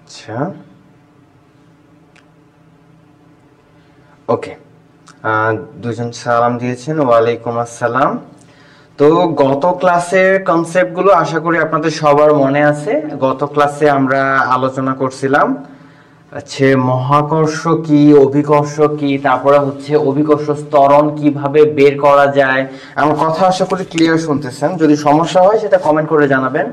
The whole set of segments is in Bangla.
আচ্ছা ওকে, দুজন সালাম দিয়েছেন, ওয়ালাইকুম আসসালাম। তো গত ক্লাসের কনসেপ্টগুলো আশা করি আপনাদের সবার মনে আছে। গত ক্লাসে আমরা আলোচনা করছিলাম হচ্ছে মহাকর্ষ কি, অভিকর্ষ কি, তারপরে হচ্ছে অভিকর্ষ ত্বরণ কিভাবে বের করা যায়। আমার কথা আশা করি ক্লিয়ার শুনতেছেন, যদি সমস্যা হয় সেটা কমেন্ট করে জানাবেন।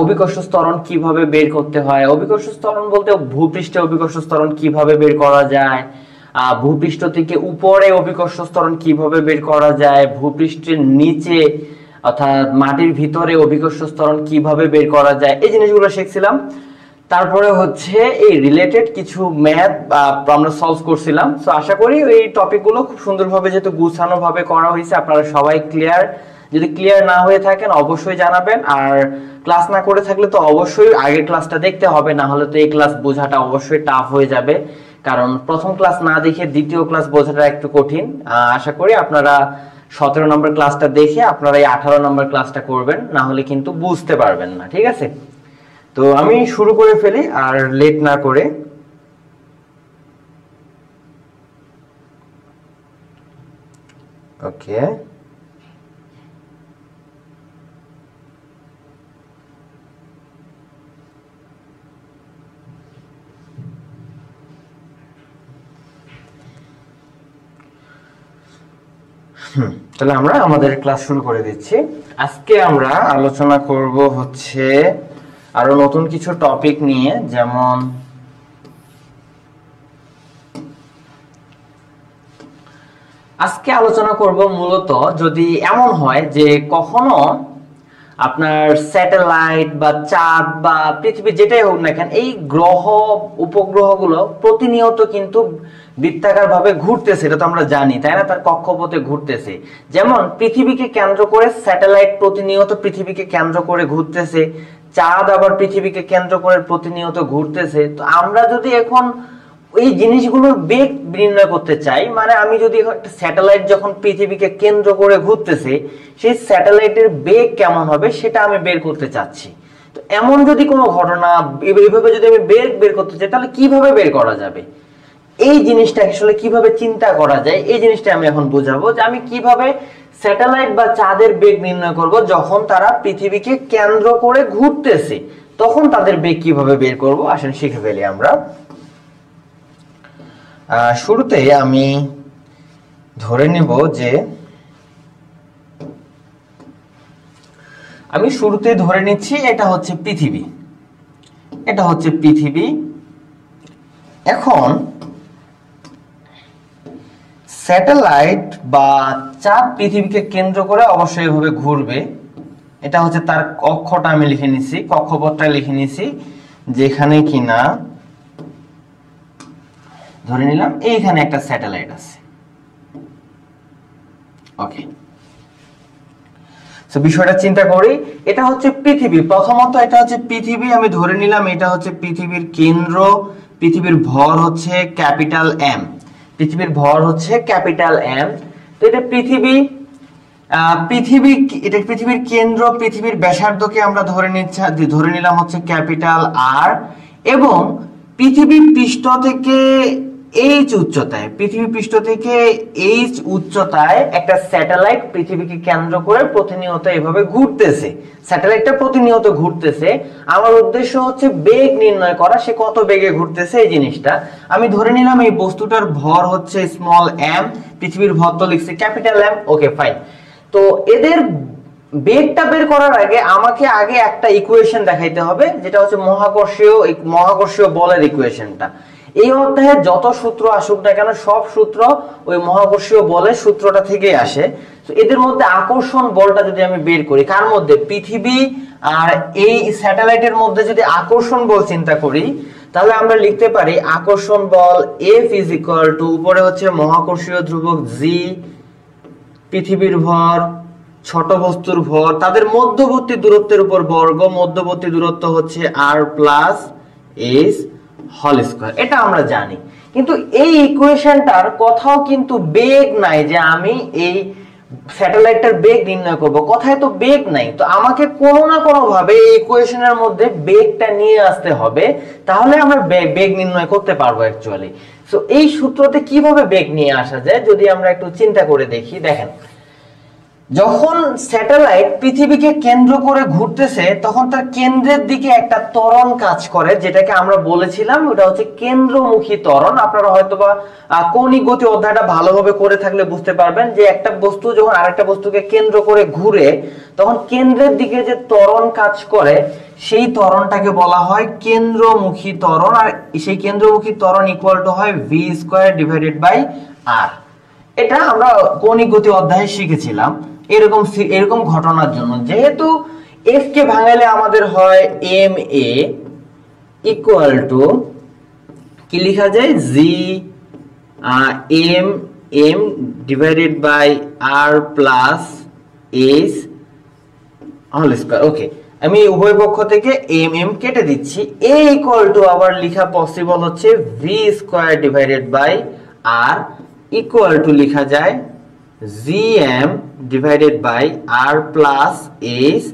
অভিকর্ষ ত্বরণ কিভাবে বের করতে হয়, অভিকর্ষ ত্বরণ বলতে ভূপৃষ্ঠে অভিকর্ষ ত্বরণ কিভাবে বের করা যায়, ভূপৃষ্ঠ থেকে উপরে অভিকর্ষ ত্বরণ কিভাবে বের করা যায়, ভূপৃষ্ঠের নিচে অর্থাৎ মাটির ভিতরে অভিকর্ষ ত্বরণ কিভাবে বের করা যায়, এই জিনিসগুলো শিখছিলাম। তারপরে হচ্ছে এই রিলেটেড কিছু ম্যাথ আমরা সলভ করছিলাম। সো আশা করি এই টপিকগুলো খুব সুন্দরভাবে যেহেতু গুছানো ভাবে করা হয়েছে আপনারা সবাই ক্লিয়ার। যদি ক্লিয়ার না হয়ে থাকেন অবশ্যই জানাবেন, আর ক্লাস না করে থাকলে তো অবশ্যই আগের ক্লাসটা দেখতে হবে, না হলে তো এই ক্লাস বোঝাটা অবশ্যই টাফ হয়ে যাবে। কারণ প্রথম ক্লাস না দেখে দ্বিতীয় ক্লাস বোঝাটা একটু কঠিন। আশা করি আপনারা 17 নম্বর ক্লাসটা দেখে আপনারা এই 18 নম্বর ক্লাসটা করবেন, না হলে কিন্তু বুঝতে পারবেন না। ঠিক আছে, তো আমি শুরু করে ফেলি আর লেট না করে। ওকে, তাহলে আমরা আমাদের ক্লাস শুরু করে দিচ্ছি। আজকে আমরা আলোচনা করব হচ্ছে আরো নতুন কিছু টপিক নিয়ে, যেমন আজকে আলোচনা করব মূলত যদি এমন হয় যে কখনো আপনার স্যাটেলাইট বা চাঁদ বা পৃথিবী যেটাই হোক না কেন, এই গ্রহ উপগ্রহগুলো প্রতিনিয়ত কিন্তু বৃত্তাকার ভাবে ঘুরতেছে, এটা তো আমরা জানি তাই না, তার কক্ষপথে ঘুরতেছে। যেমন পৃথিবীকে কেন্দ্র করে স্যাটেলাইট প্রতিনিয়ত পৃথিবীকে কেন্দ্র করে ঘুরতেছে, চাঁদ আবার পৃথিবীকে কেন্দ্র করে প্রতিনিয়ত ঘুরতেছে। তো আমরা যদি এখন এই জিনিসগুলোর বেগ নির্ণয় করতে চাই, মানে আমি যদি একটা স্যাটেলাইট যখন পৃথিবীকে কেন্দ্র করে ঘুরতেছে সেই স্যাটেলাইটের বেগ কেমন হবে সেটা আমি বের করতে চাচ্ছি। তো এমন যদি কোনো ঘটনা এইভাবে যদি আমি বের করতে চাই তাহলে কিভাবে বের করা যাবে, এই জিনিসটা আসলে কিভাবে চিন্তা করা যায়, এই জিনিসটা আমি এখন বুঝাবো যে আমি কিভাবে স্যাটেলাইট বা চাঁদের বেগ নির্ণয় করব যখন তারা পৃথিবীকে কেন্দ্র করে ঘুরতেছে, তখন তাদের বেগ কিভাবে বের করব। আসেন শিখে ফেলি আমরা। শুরুতে আমি ধরে নিব যে আমি শুরুতে ধরে নিচ্ছি এটা হচ্ছে পৃথিবী, এটা হচ্ছে পৃথিবী। এখন স্যাটেলাইট বা চাঁদ পৃথিবীকে কেন্দ্র করে অবশ্যই এভাবে ঘুরবে। এটা হচ্ছে তার অক্ষটা আমি লিখে নিছি, কক্ষপথটা লিখে নিছি, যেখানে কিনা ধরে নিলাম এইখানে একটা স্যাটেলাইট আছে। ওকে, সো বিষয়টা চিন্তা করি। এটা হচ্ছে পৃথিবী, প্রথমত এটা হচ্ছে পৃথিবী, আমি ধরে নিলাম এটা হচ্ছে পৃথিবীর কেন্দ্র। পৃথিবীর ভর হচ্ছে ক্যাপিটাল এম, পৃথিবীর ভর হচ্ছে ক্যাপিটাল এম। তো এটা পৃথিবী, এটা পৃথিবীর কেন্দ্র। পৃথিবীর ব্যাসার্ধকে আমরা ধরে নিলাম হচ্ছে ক্যাপিটাল আর, এবং পৃথিবী পৃষ্ঠ থেকে এইচ উচ্চতায়, পৃথিবী পৃষ্ঠ থেকে এইচ উচ্চতায় একটা স্যাটেলাইট পৃথিবীকে কেন্দ্র করে প্রতিনিয়ত এভাবে ঘুরতেছে। স্যাটেলাইটটা প্রতিনিয়ত ঘুরতেছে, আমার উদ্দেশ্য হচ্ছে বেগ নির্ণয় করা, সে কত বেগে ঘুরতেছে এই জিনিসটা। আমি ধরে নিলাম এই বস্তুটার ভর হচ্ছে স্মল এম, পৃথিবীর ভর তো লিখছে ক্যাপিটাল এম। Okay fine. তো এদের বেগটা বের করার আগে আমাকে আগে একটা ইকুয়েশন দেখাইতে হবে, যেটা হচ্ছে মহাকর্ষীয় বলের ইকুয়েশনটা। এই অধ্যায়ে যত সূত্র আসুক না কেন সব সূত্র ওই মহাকর্ষীয় বলের সূত্রটা থেকে আসে। তো এদের মধ্যে আকর্ষণ বলটা যদি আমি বের করি, কার মধ্যে, পৃথিবী আর এই স্যাটেলাইটের মধ্যে যদি আকর্ষণ বল চিন্তা করি, তাহলে আমরা লিখতে পারি আকর্ষণ বল F ইজ ইকুয়াল টু, উপরে হচ্ছে মহাকর্ষীয় ধ্রুবক g, পৃথিবীর ভর, ছোট বস্তুর ভর, তাদের মধ্যবর্তী দূরত্বের উপর বর্গ, মধ্যবর্তী দূরত্ব হচ্ছে r plus h whole square. এটা আমরা জানি, কিন্তু এই ইকুয়েশনটার কোথাও কিন্তু বেগ নাই যে আমি এই স্যাটেলাইটটার বেগ নির্ণয় করব, কথায় তো বেগ নাই, তো আমাকে কোনো না কোনো ভাবে এই ইকুয়েশনের মধ্যে বেগটা নিয়ে আসতে হবে, তাহলে আমরা বেগ নির্ণয় করতে পারবো অ্যাকচুয়ালি। সো এই সূত্রতে কিভাবে বেগ নিয়ে আসা যায় যদি আমরা একটু চিন্তা করে দেখি। দেখেন, যখন স্যাটেলাইট পৃথিবীকে কেন্দ্র করে ঘুরতেছে তখন তার কেন্দ্রের দিকে একটা ত্বরণ কাজ করে, যেটাকে আমরা বলেছিলাম ওটা হচ্ছে কেন্দ্রমুখী ত্বরণ। আপনারা হয়তোবা কৌণিক গতি অধ্যায়টা ভালোভাবে করে থাকলে বুঝতে পারবেন যে একটা বস্তু যখন আরেকটা বস্তুকে কেন্দ্র করে ঘুরে তখন কেন্দ্রের দিকে যে ত্বরণ কাজ করে সেই ত্বরণটাকে বলা হয় কেন্দ্রমুখী ত্বরণ, আর সেই কেন্দ্রমুখী ত্বরণ ইকুয়াল টু হয় v²/r। এটা আমরা কৌণিক গতি অধ্যায়ে শিখেছিলাম এরকম ঘটনার জন্য। যেহেতু f কে ভাঙালে আমাদের হয় ma ইকুয়াল টু কি লেখা যায় g m divided by r plus h whole square. Okay, আমি উভয় পক্ষ থেকে m কেটে দিচ্ছি। a ইকুয়াল টু আবার লেখা পসিবল হচ্ছে v² divided by r equal to লেখা যায় gm divided by r plus h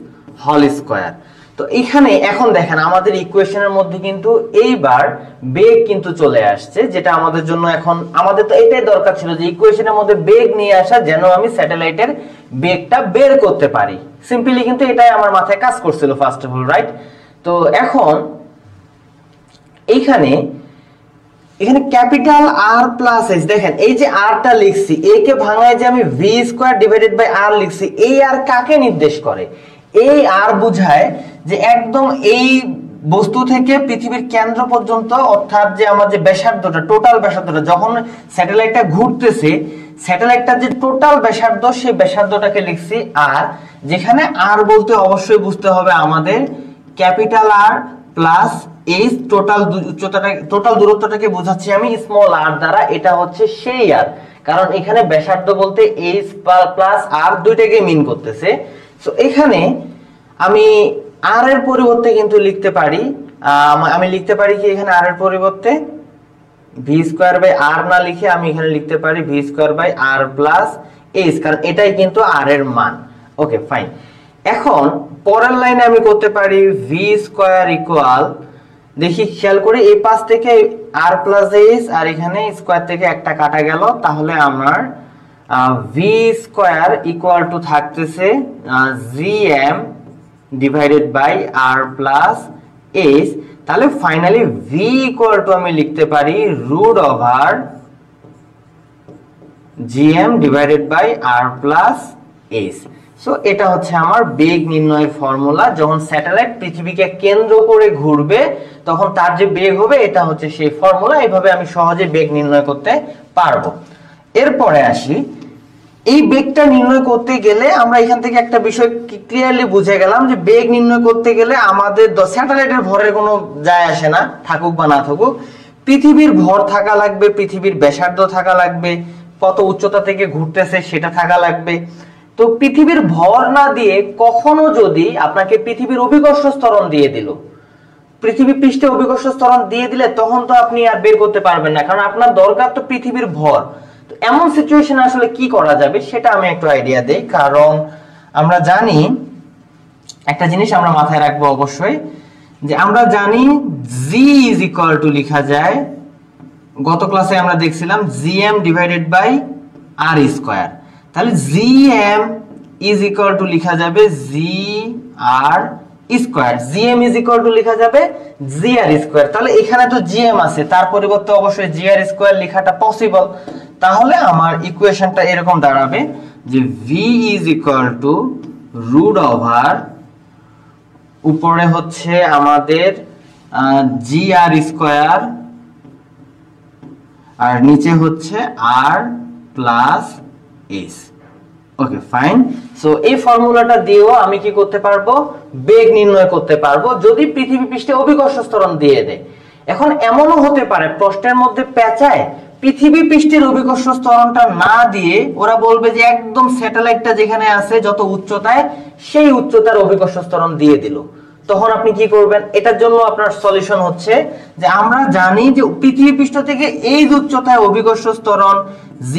whole square. তো এখানে এখন দেখেন আমাদের ইকুয়েশনের মধ্যে কিন্তু এইবার বেগ কিন্তু চলে আসছে, যেটা আমাদের জন্য এখন আমাদের তো এটাই দরকার ছিল যে ইকুয়েশনের মধ্যে বেগ নিয়ে আসা, যেন আমি স্যাটেলাইটের বেগটা বের করতে পারি। সিম্পলি কিন্তু এটাই আমার মাথায় কাজ করছিল ফার্স্ট অফ অল, রাইট? তো এখন এখানে ক্যাপিটাল R প্লাস h, দেখেন এই যে r টা লিখছি, a কে ভাঙায় যে আমি v² ডিভাইডেড বাই r লিখছি, এই r কাকে নির্দেশ করে? এই r বোঝায় যে একদম এই বস্তু থেকে পৃথিবীর কেন্দ্র পর্যন্ত, অর্থাৎ যে আমার যে ব্যাসার্ধটা, টোটাল ব্যাসার্ধটা, যখন স্যাটেলাইটটা ঘুরতেছে স্যাটেলাইটটার যে টোটাল ব্যাসার্ধ সেই ব্যাসার্ধটাকে লিখছি r, যেখানে r বলতে অবশ্যই বুঝতে হবে আমাদের ক্যাপিটাল R প্লাস এই টোটাল দূরত্বটাকে বোঝাচ্ছি আমি স্মল r দ্বারা, এটা হচ্ছে সেই r, কারণ এখানে ব্যাসার্ধ বলতে h প্লাস r দুইটাকে মিন করতেছে। সো এখানে আমি r এর পরিবর্তে কিন্তু লিখতে পারি, কি এখানে r এর পরিবর্তে v²/r না লিখে আমি এখানে লিখতে পারি v²/r প্লাস h, কারণ এটাই কিন্তু r এর মান। ওকে, ফাইন। এখন পরের লাইনে আমি করতে পারি v² ইকুয়াল, দেখি খেয়াল করে এই পাশ থেকে r প্লাস h আর এখানে স্কয়ার থেকে একটা কাটা গেল, তাহলে আমার v² ইকুয়াল টু থাকতেছে gm divided by r plus h। তাহলে ফাইনালি v ইকুয়াল টু আমি লিখতে পারি √gm divided by r plus h। So এটা হচ্ছে আমার বেগ নির্ণয়ের ফর্মুলা। যখন স্যাটেলাইট পৃথিবীকে কেন্দ্র করে ঘুরবে তখন তার যে বেগ হবে এটা হচ্ছে সেই ফর্মুলা। এইভাবে আমি সহজে বেগ নির্ণয় করতে পারবো। এরপরে আসি, এই বেগটা নির্ণয় করতে গেলে আমরা এখান থেকে একটা বিষয় ক্লিয়ারলি বুঝে গেলাম যে বেগ নির্ণয় করতে গেলে আমাদের স্যাটেলাইটের ভরের কোনো যায় আসে না, থাকুক বা না থাকুক, পৃথিবীর ভর থাকা লাগবে, পৃথিবীর ব্যাসার্ধ থাকা লাগবে, কত উচ্চতা থেকে ঘুরতেছে সেটা থাকা লাগবে। তো পৃথিবীর ভর না দিয়ে কখনো যদি আপনাকে পৃথিবীর অভিকর্ষ ত্বরণ দিয়ে দিল, পৃথিবী পৃষ্ঠে অভিকর্ষ ত্বরণ দিয়ে দিলে তখন তো আপনি আর বের করতে পারবেন না, কারণ আপনার দরকার তো পৃথিবীর ভর। তো এমন সিচুয়েশনে আসলে কি করা যাবে সেটা আমি একটু আইডিয়া দেই। কারণ আমরা জানি একটা জিনিস আমরা মাথায় রাখবো অবশ্যই, যে আমরা জানি g ইজ ইকুয়াল টু লেখা যায়, গত ক্লাসে আমরা দেখছিলাম gm divided by r square. তাহলে gm ইজ ইকুয়াল টু লেখা যাবে gr square, gm is equal to লেখা যাবে gr স্কয়ার। তাহলে এখানে তো gm আছে, তার পরিবর্তে অবশ্যই gr স্কয়ার লেখাটা পসিবল। তাহলে আমার ইকুয়েশনটা এরকম দাঁড়াবে যে v is equal to root over, উপরে হচ্ছে আমাদের gr স্কয়ার আর নিচে হচ্ছে r plus s। Okay, fine. So এই ফর্মুলাটা দিয়েও আমি কি করতে পারবো? বেগ নির্ণয় করতে পারবো যদি পৃথিবী পৃষ্ঠে অভিকর্ষ ত্বরণ দিয়ে দেয়। এখন এমনও হতে পারে প্রশ্নের মধ্যে পেঁচায় পৃথিবী পৃষ্ঠের অভিকর্ষ ত্বরণটা না দিয়ে ওরা বলবে যে একদম স্যাটেলাইটটা যেখানে আছে যত উচ্চতায় সেই উচ্চতার অভিকর্ষ ত্বরণ দিয়ে দিল, তখন আপনি কি করবেন? এটার জন্য আপনার সলিউশন হচ্ছে যে আমরা জানি যে পৃথিবী পৃষ্ঠ থেকে এই উচ্চতায় অভিকর্ষ ত্বরণ g'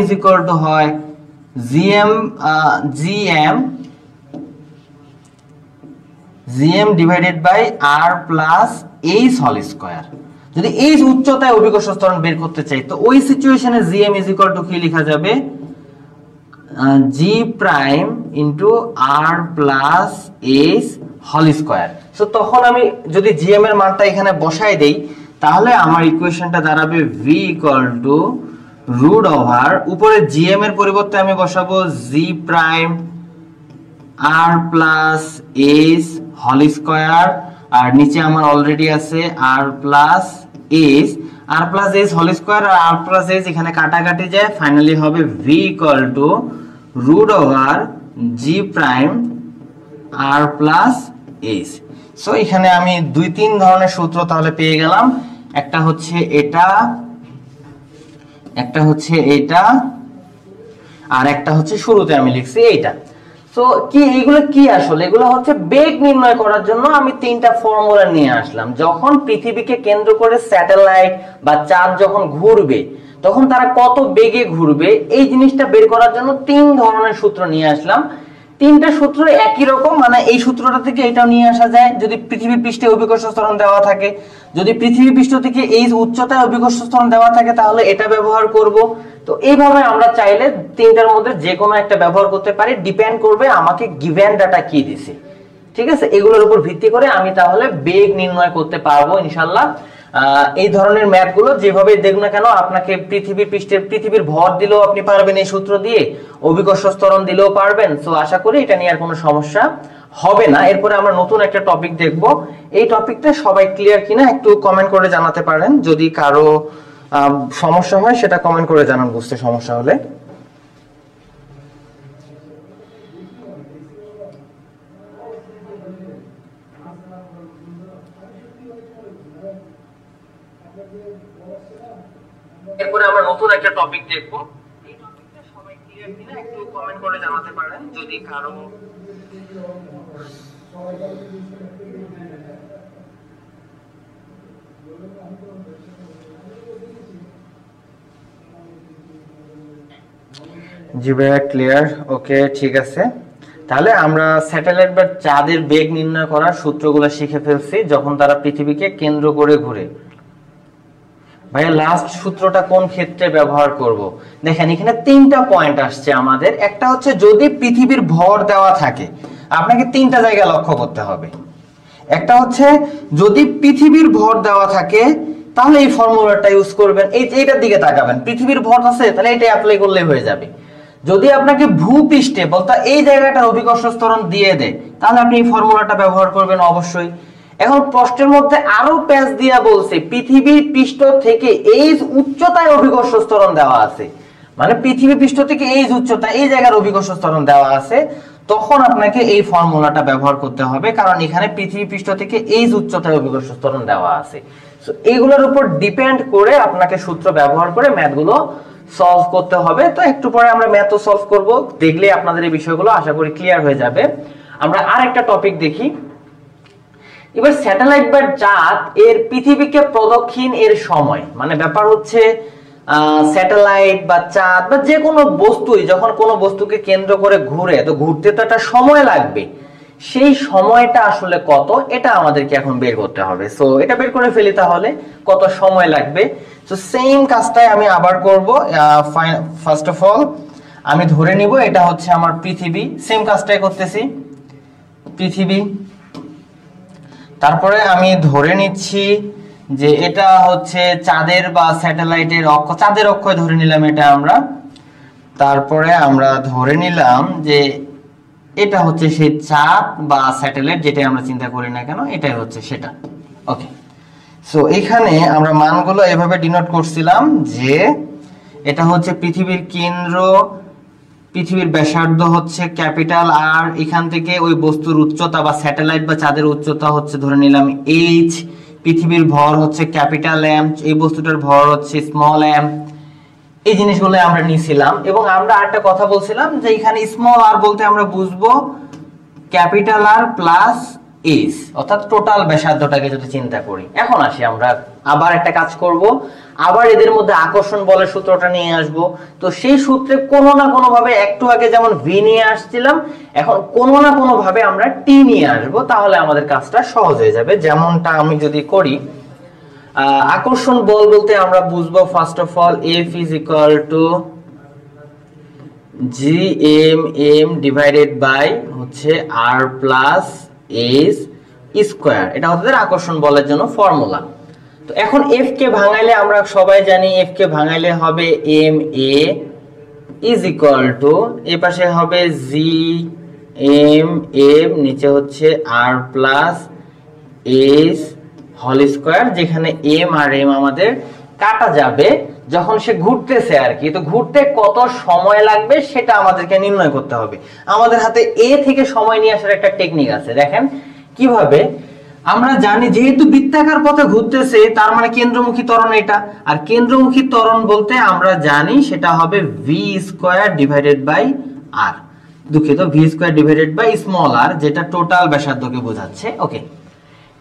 ইজ ইকুয়াল টু হয় gm divided by r plus h whole square. যদি h উচ্চতায় অভিকর্ষ ত্বরণ বের করতে চাই তো ওই সিচুয়েশনে gm ইজ ইকুয়াল টু কি লেখা যাবে, g prime into r plus h whole square. So তখন আমি যদি gm এর মানটা এখানে বসাই দেই তাহলে আমার ইকুয়েশনটা দাঁড়াবে v equal to root over উপরে gm এর পরিবর্তে আমি বসাবো g prime r plus h whole square, আর নিচে আমার অলরেডি আছে r plus h whole square আর r প্লাস h এখানে কাটাকাটি যায়, ফাইনালি হবে v equal to root over g prime r plus h। So এখানে আমি দুই তিন ধরনের সূত্র তাহলে পেয়ে গেলাম, একটা হচ্ছে এটা, একটা হচ্ছে এটা, আর একটা হচ্ছে শুরুতে আমি লিখছি এইটা। সো কি এগুলো কি আসলে এগুলো হচ্ছে বেগ নির্ণয় করার জন্য আমি তিনটা ফর্মুলা নিয়ে আসলাম। যখন পৃথিবীকে কেন্দ্র করে স্যাটেলাইট বা চাঁদ যখন ঘুরবে তখন তারা কত বেগে ঘুরবে এই জিনিসটা বের করার জন্য তিন ধরনের সূত্র নিয়ে আসলাম। তিনটা সূত্র একই রকম, মানে এই সূত্রটা থেকে এটাও নিয়ে আসা যায় যদি পৃথিবী পৃষ্ঠে অভিকর্ষ ত্বরণ দেওয়া থাকে, যদি পৃথিবী পৃষ্ঠ থেকে এই উচ্চতায় অভিকর্ষ ত্বরণ দেওয়া থাকে তাহলে এটা ব্যবহার করব। তো এইভাবে আমরা চাইলে তিনটার মধ্যে যে কোনো একটা ব্যবহার করতে পারি, ডিপেন্ড করবে আমাকে গিভেন ডাটা কি দিছে। ঠিক আছে, এগুলোর উপর ভিত্তি করে আমি তাহলে বেগ নির্ণয় করতে পারবো ইনশাআল্লাহ। এই ধরনের ম্যাথ গুলো যেভাবে দেখুন না কেন আপনাকে পৃথিবী পৃষ্ঠে পৃথিবীর ভর দিলেও আপনি পারবেন এই সূত্র দিয়ে, অভিকর্ষ ত্বরণ দিলেও পারবেন। সো আশা করি এটা নিয়ে আর কোনো সমস্যা হবে না। এরপরে আমরা নতুন একটা টপিক দেখব, এই টপিকটা সবাই ক্লিয়ার কিনা একটু কমেন্ট করে জানাতে পারেন, যদি কারো সমস্যা হয় সেটা কমেন্ট করে জানান বুঝতে সমস্যা হলে। এরপরে আমরা নতুন একটা টপিক দেখব, এই টপিকটা সবাই ক্লিয়ার কিনা একটু কমেন্ট করে জানাতে পারেন, যদি কারো জি ভাইয়া ক্লিয়ার, ওকে ঠিক আছে। তাহলে আমরা স্যাটেলাইট বা চাঁদের বেগ নির্ণয় করার সূত্রগুলো শিখে ফেলছি যখন তারা পৃথিবীকে কেন্দ্র করে ঘুরে। ভাইয়া লাস্ট সূত্রটা কোন ক্ষেত্রে ব্যবহার করব? দেখেন এখানে তিনটা পয়েন্ট আসছে আমাদের। একটা হচ্ছে যদি পৃথিবীর ভর দেওয়া থাকে, আপনাকে তিনটা জায়গা লক্ষ্য করতে হবে। একটা হচ্ছে যদি পৃথিবীর ভর দেওয়া থাকে তাহলে এই ফর্মুলাটা ইউজ করবেন, এইটার দিকে তাকাবেন, পৃথিবীর ভর আছে তাহলে এটা অ্যাপ্লাই করলেই হয়ে যাবে। যদি আপনাকে ভূপৃষ্ঠে বলতে এই জায়গাটার অভিকর্ষ ত্বরণ দিয়ে দেয় তাহলে আপনি এই ফর্মুলাটা ব্যবহার করবেন অবশ্যই। এখন প্রশ্নের মধ্যে আরো প্যাচ দিয়া বলছে পৃথিবীর পৃষ্ঠ থেকে এই উচ্চতায় অভিকর্ষ ত্বরণ দেওয়া আছে, মানে পৃথিবী পৃষ্ঠ থেকে এই উচ্চতা এই জায়গার অভিকর্ষ ত্বরণ দেওয়া আছে, তখন আপনাকে এই ফর্মুলাটা ব্যবহার করতে হবে, কারণ এখানে পৃথিবী পৃষ্ঠ থেকে এই উচ্চতায় অভিকর্ষ ত্বরণ দেওয়া আছে। সো এগুলোর উপর ডিপেন্ড করে আপনাকে সূত্র ব্যবহার করে ম্যাথগুলো সলভ করতে হবে। তো একটু পরে আমরা ম্যাথও সলভ করব, দেখলে আপনাদের এই বিষয়গুলো আশা করি ক্লিয়ার হয়ে যাবে। আমরা আরেকটা টপিক দেখি। এবার স্যাটেলাইট বা চাঁদ এর পৃথিবীকে প্রদক্ষিণ এর সময়, মানে ব্যাপার হচ্ছে স্যাটেলাইট বা চাঁদ বা যে কোনো বস্তুই যখন কোনো বস্তুকে কেন্দ্র করে ঘুরে তো ঘুরতে তো একটা সময় লাগবে, সেই সময়টা আসলে কত এটা আমাদেরকে এখন বের করতে হবে। সো এটা বের করে ফেলি তাহলে কত সময় লাগবে। সো সেম কাজটাই আমি আবার করব। ফার্স্ট অফ অল আমি ধরে নিব এটা হচ্ছে আমার পৃথিবী, সেম কাজটাই করতেছি পৃথিবী। তারপরে আমি ধরে নিচ্ছি যে এটা হচ্ছে চাঁদের বা স্যাটেলাইটের অক্ষ, চাঁদের অক্ষয় ধরে নিলাম এটা আমরা। তারপরে আমরা ধরে নিলাম যে এটা হচ্ছে সেই চাঁদ বা স্যাটেলাইট যেটা আমরা চিন্তা করি না কেন এটাই হচ্ছে সেটা। ওকে, সো এখানে আমরা মানগুলো এভাবে ডিনোট করছিলাম যে এটা হচ্ছে পৃথিবীর কেন্দ্র, পৃথিবীর ব্যাসার্ধ হচ্ছে ক্যাপিটাল আর, এখান থেকে ওই বস্তুর উচ্চতা বা স্যাটেলাইট বা চাঁদের উচ্চতা হচ্ছে ধরে নিলাম h, পৃথিবীর ভর হচ্ছে ক্যাপিটাল M, এই বস্তুটার ভর হচ্ছে স্মল m। এই জিনিসগুলো আমরা নিয়েছিলাম এবং আমরা আরেকটা কথা বলছিলাম যে এখানে স্মল r বলতে আমরা বুঝবো ক্যাপিটাল R প্লাস ইজ, অর্থাৎ টোটাল ব্যাসার্ধটাকে যদি চিন্তা করি। এখন আসি আমরা আবার একটা কাজ করব, আবার এদের মধ্যে আকর্ষণ বলের সূত্রটা নিয়ে আসব। তো সেই সূত্রে কোনো না কোনো ভাবে, একটু আগে যেমন ভি নিয়ে আসছিলাম, এখন কোনো না কোনো ভাবে আমরা টি নিয়ে আসব, তাহলে আমাদের কাজটা সহজ হয়ে যাবে। যেমনটা আমি যদি করি, আকর্ষণ বল বলতে আমরা বুঝবো first of all F is equal to G M M divided by হচ্ছে আর প্লাস এস স্কয়ার, এটা হচ্ছে আকর্ষণ বলের জন্য ফর্মুলা। তো এখন এফ কে ভাঙাইলে আমরা সবাই জানি এফ কে ভাঙাইলে হবে M A is equal to, এই পাশে হবে জি এম এম, নিচে হচ্ছে R plus S whole square, যেখানে এম আর এম আমাদের কাটা যাবে যখন সে ঘুরতেছে আর কি। তো ঘুরতে কত সময় লাগবে সেটা আমাদেরকে নির্ণয় করতে হবে। আমাদের হাতে এ থেকে সময় নিয়ে আসার একটা টেকনিক আছে, দেখেন কিভাবে। আমরা জানি যেহেতু বৃত্তাকার পথে ঘুরতেছে, তার মানে কেন্দ্রমুখী ত্বরণ এটা, আর কেন্দ্রমুখী ত্বরণ বলতে আমরা জানি সেটা হবে v square divided by r, দুঃখিত v square divided by small r, যেটা টোটাল ব্যাসার্ধকে বোঝাচ্ছে। ওকে,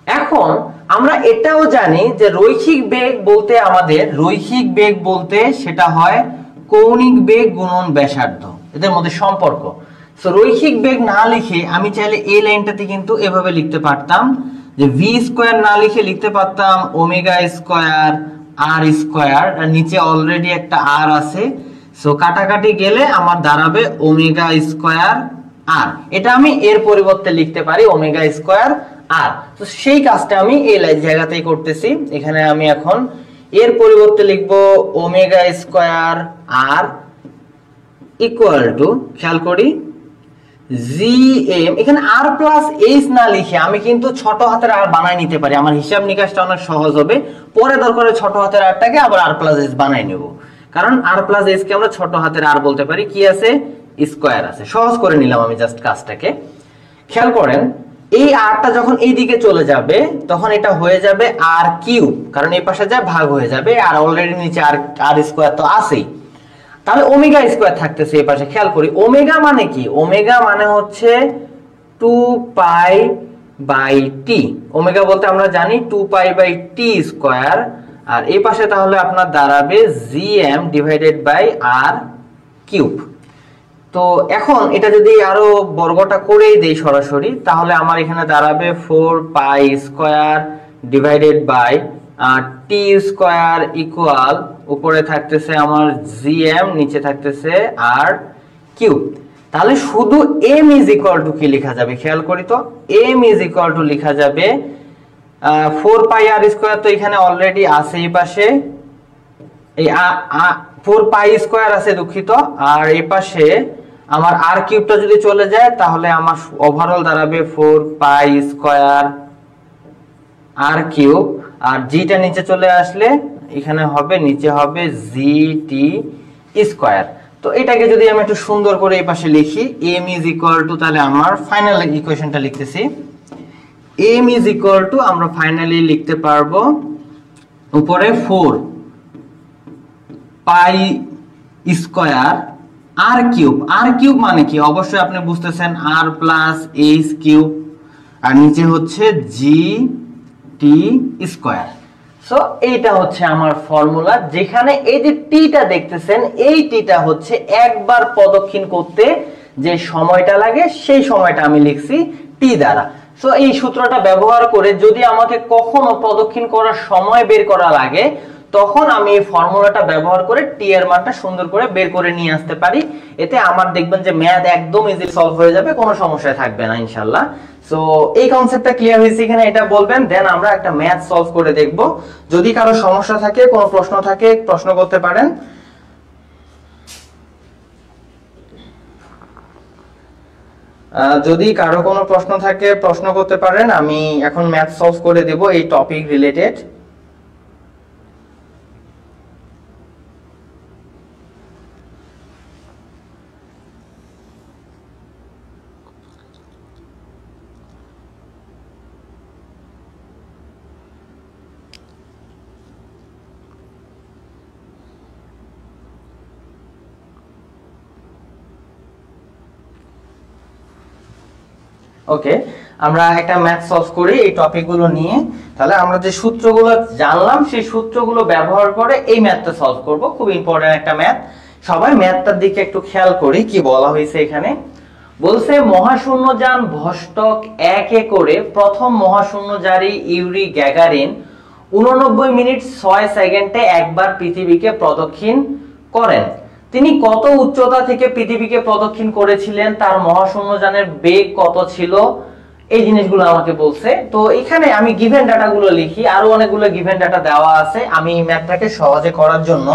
এখন আমরা এটাও জানি যে রৈখিক বেগ বলতে আমাদের, রৈখিক বেগ বলতে সেটা হয় কৌণিক বেগ গুণন ব্যাসার্ধ, এদের মধ্যে সম্পর্ক। সো রৈখিক বেগ না লিখে আমি চাইলে এই লাইনটাতে কিন্তু এভাবে লিখতে পারতাম যে ভি স্কয়ার না লিখে লিখতে পারতাম ওমেগা স্কয়ার আর স্কয়ার, আর নিচে অলরেডি একটা আর আছে, সো কাটাকাটি গেলে আমার দাঁড়াবে ওমেগা স্কয়ার আর, এটা আমি এর পরিবর্তে লিখতে পারি ওমেগা স্কয়ার আর। তো সেই কাজটা আমি এই জায়গাতেই করতেছি। এখানে আমি এখন এর পরিবর্তে লিখব omega square R equal to, খেয়াল করি জি এম, এখানে আর প্লাস এইচ না লিখে আমি কিন্তু ছোট হাতের আর বানাই নিতে পারি, আমার হিসাব নিকাশটা অনেক সহজ হবে। পরে দরকার ছোট হাতের আরটাকে আবার আর প্লাস এইচ বানাই নেব, কারণ আর প্লাস এইচ কে আমরা ছোট হাতের আর বলতে পারি। কি আছে? স্কয়ার আছে। সহজ করে নিলাম আমি জাস্ট কাজটাকে। খেয়াল করেন এই আরটা যখন এই দিকে চলে যাবে তখন এটা হয়ে যাবে আর কিউব, কারণ এই পাশে যা ভাগ হয়ে যাবে, আর অলরেডি নিচে আর আর স্কয়ার তো আছেই, তাহলে ওমেগা স্কয়ার থাকতেছে এই পাশে। খেয়াল করি ওমেগা মানে কি, ওমেগা মানে হচ্ছে 2 পাই বাই টি। ওমেগা বলতে আমরা জানি 2 পাই বাই টি স্কয়ার, আর এই পাশে তাহলে আপনার দাঁড়াবে GM divided by R cube. তো এখন এটা যদি আরো বর্গটা করেই দেই সরাসরি, তাহলে আমার এখানে দাঁড়াবে 4 pi square divided by T square equal, উপরে থাকতেছে আমার জিএম, নিচে থাকতেছে আর কিউব। তাহলে শুধু এম ইজ ইকুয়াল টু কি লেখা যাবে খেয়াল করি তো, এম ইজ ইকুয়াল টু লেখা যাবে 4 পাই আর স্কয়ার, তো এখানে অলরেডি আছে এই পাশে, এই 4 পাই স্কয়ার আছে দুঃখিত, আর এই পাশে আমার আর কিউবটা যদি চলে যায় তাহলে আমার ওভারঅল দাঁড়াবে 4 পাই স্কয়ার আর কিউব, আর জিটা নিচে চলে আসলে এখানে হবে নিচে হবে জি টি স্কয়ার। তো এটাকে যদি আমি একটু সুন্দর করে এই পাশে লিখি m ইজ ইকুয়াল টু, তাহলে আমার ফাইনাল ইকুয়েশনটা লিখতেছি, m ইজ ইকুয়াল টু আমরা ফাইনালি লিখতে পারবো উপরে 4 পাই স্কয়ার আর কিউব। আর কিউব মানে কি অবশ্যই আপনি বুঝতেছেন, আর প্লাস এইচ কিউব, আর নিচে হচ্ছে জি টি স্কয়ার। সো এইটা হচ্ছে আমার ফর্মুলা, যেখানে এই যে টিটা দেখতেছেন এই টিটা হচ্ছে একবার প্রদক্ষিণ করতে যে সময়টা লাগে সেই সময়টা আমি লিখছি টি দ্বারা। সো এই সূত্রটা ব্যবহার করে যদি আমাকে কখনো প্রদক্ষিণ করার সময় বের করা লাগে তখন আমি এই ফর্মুলাটা ব্যবহার করে টি এর মানটা সুন্দর করে বের করে নিয়ে আসতে পারি। এতে আমার দেখবেন যে ম্যাথ একদম ইজি সলভ হয়ে যাবে, কোনো সমস্যা থাকবে না ইনশাআল্লাহ। সো এই কনসেপ্টটা ক্লিয়ার হয়েছে কিনা এটা বলবেন, দেন আমরা একটা ম্যাথ সলভ করে দেখব। যদি কারো সমস্যা থাকে, কোনো প্রশ্ন থাকে, প্রশ্ন করতে পারেন। যদি কারো কোনো প্রশ্ন থাকে প্রশ্ন করতে পারেন, আমি এখন ম্যাথ সলভ করে দেব এই টপিক রিলেটেড। ওকে, আমরা একটা ম্যাথ সলভ করি এই টপিকগুলো নিয়ে, তাহলে আমরা যে সূত্রগুলো জানলাম সেই সূত্রগুলো ব্যবহার করে এই ম্যাথটা সলভ করব। খুব ইম্পর্টেন্ট একটা ম্যাথ, সবাই ম্যাথটার দিকে একটু খেয়াল করি কি বলা হয়েছে এখানে। বলছে মহাশূন্যযান ভস্টক 1 করে প্রথম মহাশূন্যযাত্রী ইউরি গ্যাগারিন 89 মিনিট 6 সেকেন্ডে একবার পৃথিবীকে প্রদক্ষিণ করেন। তিনি কত উচ্চতা থেকে পৃথিবীকে প্রদক্ষিণ করেছিলেন, তার মহাশূন্যযানের বেগ কত ছিল, এই জিনিসগুলো আমাকে বলছে। তো এখানে আমি গিভেন ডাটাগুলো লিখি, আরো অনেকগুলো গিভেন ডাটা দেওয়া আছে। আমি ম্যাথটাকে সহজে করার জন্য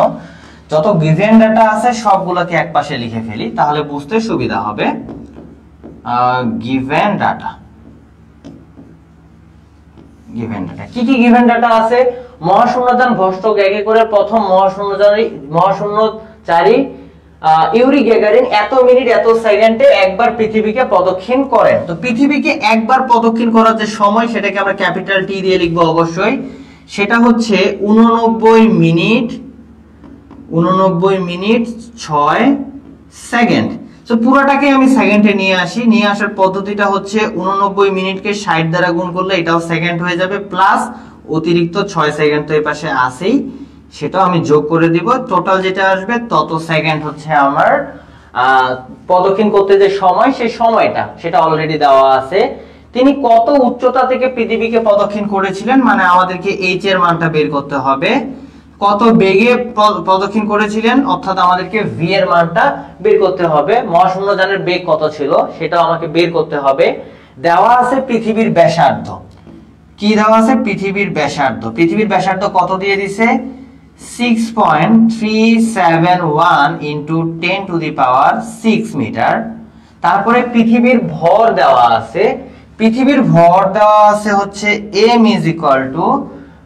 যত গিভেন ডাটা আছে সবগুলোকে একপাশে লিখে ফেলি, তাহলে বুঝতে সুবিধা হবে। গিভেন ডাটা, গিভেন ডাটা কি কি গিভেন ডাটা আছে? মহাশূন্যযান ভস্টক 1 করে প্রথম মহাশূন্যচারী ইউরি গ্যাগারিন এত মিনিট এত সেকেন্ডে একবার পৃথিবীকে প্রদক্ষিণ করেন। তো পৃথিবীকে একবার প্রদক্ষিণ করার যে সময় সেটাকে আমরা ক্যাপিটাল টি দিয়ে লিখবো অবশ্যই। সেটা হচ্ছে 89 মিনিট 6 সেকেন্ড। তো পুরোটাকে আমি সেকেন্ডে নিয়ে আসি, নিয়ে আসার পদ্ধতিটা হচ্ছে 89 মিনিটকে 60 দ্বারা গুণ করলে এটাও সেকেন্ড হয়ে যাবে, প্লাস অতিরিক্ত 6 সেকেন্ড তো এই পাশে আছেই, সেটাও আমি যোগ করে দিব। টোটাল যেটা আসবে তত সেকেন্ড হচ্ছে আমার প্রদক্ষিণ করতে যে সময়, সেই সময়টা সেটা অলরেডি দেওয়া আছে। তিনি কত উচ্চতা থেকে পৃথিবীকে প্রদক্ষিণ করেছিলেন, মানে আমাদেরকে এইচ এর মানটা বের করতে হবে। কত বেগে প্রদক্ষিণ করেছিলেন, অর্থাৎ আমাদেরকে ভি এর মানটা বের করতে হবে। মহাশূন্যযানের বেগ কত ছিল সেটাও আমাকে বের করতে হবে। দেওয়া আছে পৃথিবীর ব্যাসার্ধ, কি দেওয়া আছে? পৃথিবীর ব্যাসার্ধ। পৃথিবীর ব্যাসার্ধ কত দিয়ে দিছে? 6.371 into 10 to the power 6 metre. তারপরে পৃথিবীর ভর দেওয়া আছে, পৃথিবীর ভর দেওয়া আছে হচ্ছে m ইজ ইকুয়াল টু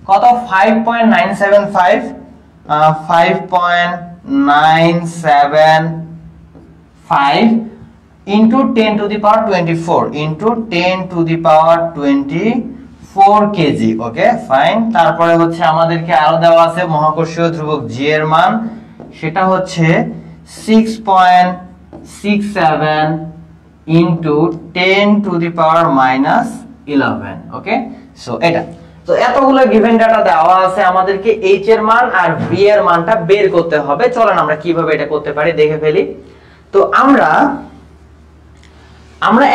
কত? 5.975 into 10 to the power 24 into 10 to the power 24 KG. Okay fine. তারপরে হচ্ছে আমাদেরকে আরো দেওয়া আছে মহাকর্ষীয় ধ্রুবক জি এর মান, সেটা হচ্ছে 6.67 into 10 to the power -11। Okay, so এটা তো এতগুলো গিভেন ডাটা দেওয়া আছে, আমাদেরকে এইচ এর মান আর ভি এর মানটা বের করতে হবে। চলেন আমরা কিভাবে এটা করতে পারি দেখে ফেলি। তো আমরা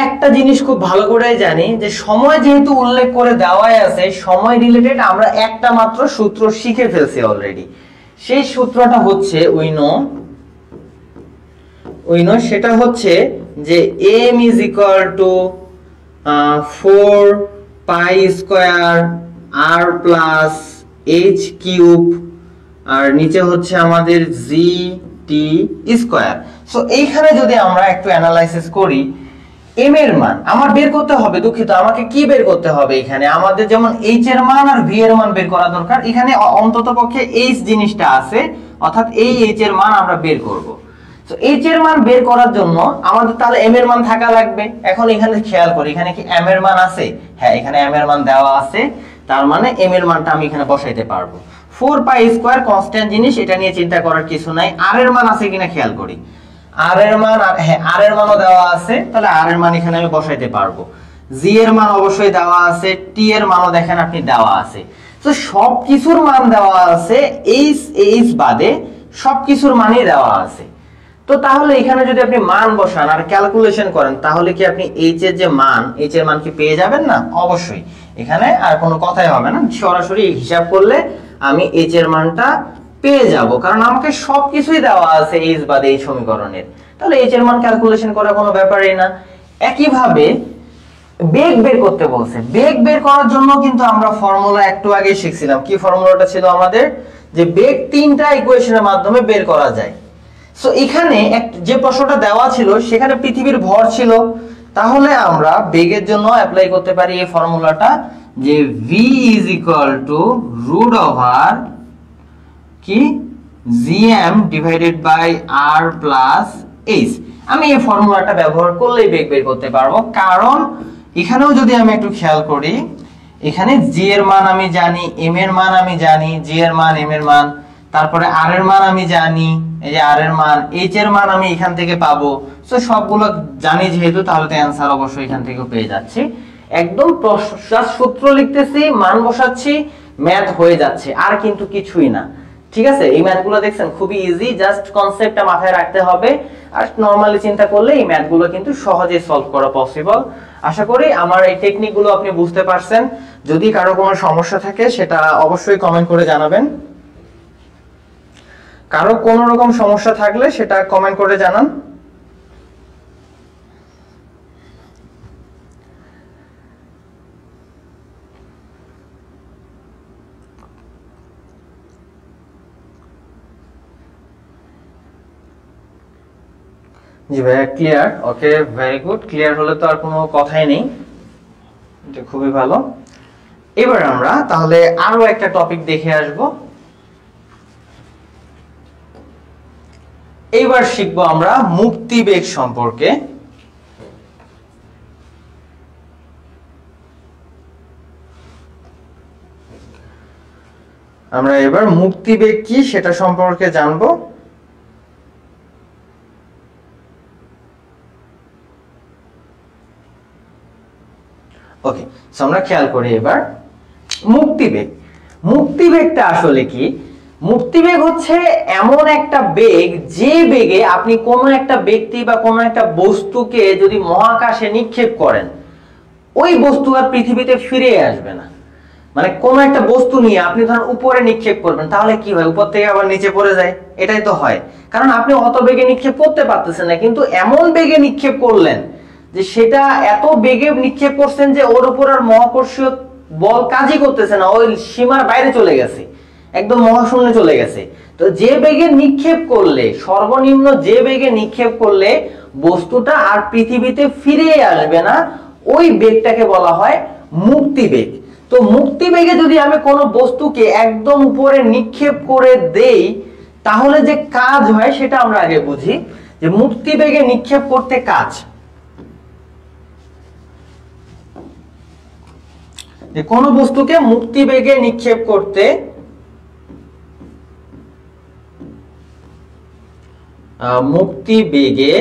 একটা জিনিস খুব ভালো করে জানি যে সময় যেহেতু উল্লেখ করে দেওয়াই আছে, সময় রিলেটেড আমরা একটা মাত্র সূত্র শিখে ফেলছি অলরেডি। সেই সূত্রটা হচ্ছে উইনো সেটা হচ্ছে যে m is equal to 4 pi square r plus h cube, আর নিচে হচ্ছে আমাদের জি টি স্কয়ার। সো এইখানে যদি আমরা একটু অ্যানালাইসিস করি, m এর মান আমার বের করতে হবে। দুঃখিত, আমাকে কি বের করতে হবে? এখানে আমাদের যেমন h এর মান আর v এর মান বের করা দরকার। এখানে অন্ততপক্ষে h জিনিসটা আছে, অর্থাৎ এই h এর মান আমরা বের করব। তো h এর মান বের করার জন্য আমাদের তাহলে m এর মান থাকা লাগবে। এখন এখানে খেয়াল করি, এখানে কি m এর মান আছে? হ্যাঁ, এখানে m এর মান দেওয়া আছে, তার মানে m এর মানটা আমি এখানে বসাইতে পারবো। 4 পাই স্কয়ার কনস্ট্যান্ট জিনিস, এটা নিয়ে চিন্তা করার কিছু নাই। r এর মান আছে কিনা খেয়াল করি, r এর মান, হ্যাঁ r এর মানও দেওয়া আছে, তাহলে r এর মান এখানে আমি বসাইতে পারবো। g এর মান অবশ্যই দেওয়া আছে, t এর মানও দেখেন আপনি দেওয়া আছে। তো সবকিছুর মান দেওয়া আছে, h বাদে সবকিছুর মানই দেওয়া আছে। তো তাহলে এখানে যদি আপনি মান বসান আর ক্যালকুলেশন করেন, তাহলে কি আপনি h এর যে মান, h এর মান কি পেয়ে যাবেন না? অবশ্যই, এখানে আর কোনো কথাই হবে না, সরাসরি হিসাব করলে আমি h এর মানটা পেয়ে যাব, কারণ আমাকে সবকিছুই দেওয়া আছে h বাদে এই সমীকরণের। তাহলে h এর মান ক্যালকুলেশন করা কোনো ব্যাপারই না। একইভাবে বেগ বের করতে বলছে, বেগ বের করার জন্য কিন্তু আমরা ফর্মুলা একটু আগে শিখছিলাম। কি ফর্মুলাটা ছিল আমাদের? যে বেগ তিনটা ইকুয়েশনের মাধ্যমে বের করা যায়। সো এখানে যে প্রশ্নটা দেওয়া ছিল সেখানে পৃথিবীর ভর ছিল, তাহলে আমরা বেগের জন্য অ্যাপ্লাই করতে পারি এই ফর্মুলাটা, যে v is equal to root over কি gm divided by r plus h। আমি এই ফর্মুলাটা ব্যবহার করলেই বেগ বের করতে পারবো, কারণ এখানেও যদি আমি একটু খেয়াল করি, এখানে g এর মান আমি জানি, m এর মান আমি জানি, g এর মান, m এর মান, তারপরে r এর মান আমি জানি, এই যে r এর মান, h এর মান আমি এখান থেকে পাবো। সো সবগুলো জানি যেহেতু, তাহলে তো অ্যানসার অবশ্যই এখান থেকে পেয়ে যাচ্ছি। একদম জাস্ট সূত্র লিখতেছি, মান বসাচ্ছি, ম্যাথ হয়ে যাচ্ছে, আর কিন্তু কিছুই না। ঠিক আছে, এই ম্যাথগুলো দেখছেন খুবই ইজি, জাস্ট কনসেপ্টটা মাথায় রাখতে হবে, আর নরমালি চিন্তা করলে এই ম্যাথগুলো কিন্তু সহজেই সলভ করা পসিবল। আশা করি আমার এই টেকনিকগুলো আপনি বুঝতে পারছেন। যদি কারো কোনো সমস্যা থাকে সেটা অবশ্যই কমেন্ট করে জানাবেন। কারো কোনো রকম সমস্যা থাকলে সেটা কমেন্ট করে জানান। জি ভাইয়া clear, okay very good. Clear হলে তো আর কোনো কথাই নেই, এটা খুবই ভালো। এবার আমরা তাহলে আরো একটা টপিক দেখে আসব। এইবার শিখবো আমরা মুক্তিবেগ সম্পর্কে। আমরা এবার মুক্তিবেগ কি সেটা সম্পর্কে জানবো। ওকে, সো আমরা খেয়াল করি এবার মুক্তিবেগ। মুক্তিবেগটা আসলে কি? মুক্তিবেগ হচ্ছে এমন একটা বেগ যে বেগে আপনি কোনো একটা ব্যক্তি বা কোনো একটা বস্তুকে যদি মহাকাশে নিক্ষেপ করেন, ওই বস্তু আর পৃথিবীতে ফিরে আসবে না। মানে কোনো একটা বস্তু নিয়ে আপনি ধরেন উপরে নিক্ষেপ করবেন, তাহলে কি হয়? উপর থেকে আবার নিচে পড়ে যায়, এটাই তো হয়। কারণ আপনি অত বেগে নিক্ষেপ করতে পারতেছেন না, কিন্তু এমন বেগে নিক্ষেপ করলেন যে সেটা এত বেগে নিক্ষেপ করছেন যে ওর উপর আর মহাকর্ষীয় বল কাজই করতেছে না, ওই সীমার বাইরে চলে গেছে, একদম মহাশূন্যে চলে গেছে। তো যে বেগে নিক্ষেপ করলে, সর্বনিম্ন যে বেগে নিক্ষেপ করলে বস্তুটা আর পৃথিবীতে ফিরে আসবে না, ওই বেগটাকে বলা হয় মুক্তিবেগ। তো মুক্তিবেগে যদি আমি কোনো বস্তুকে একদম উপরে নিক্ষেপ করে দেই, তাহলে যে কাজ হয় সেটা আমরা আগে বুঝি। যে মুক্তিবেগে নিক্ষেপ করতে কাজ, যে কোনো বস্তুকে মুক্তিবেগে নিক্ষেপ করতে মুক্তিবেগে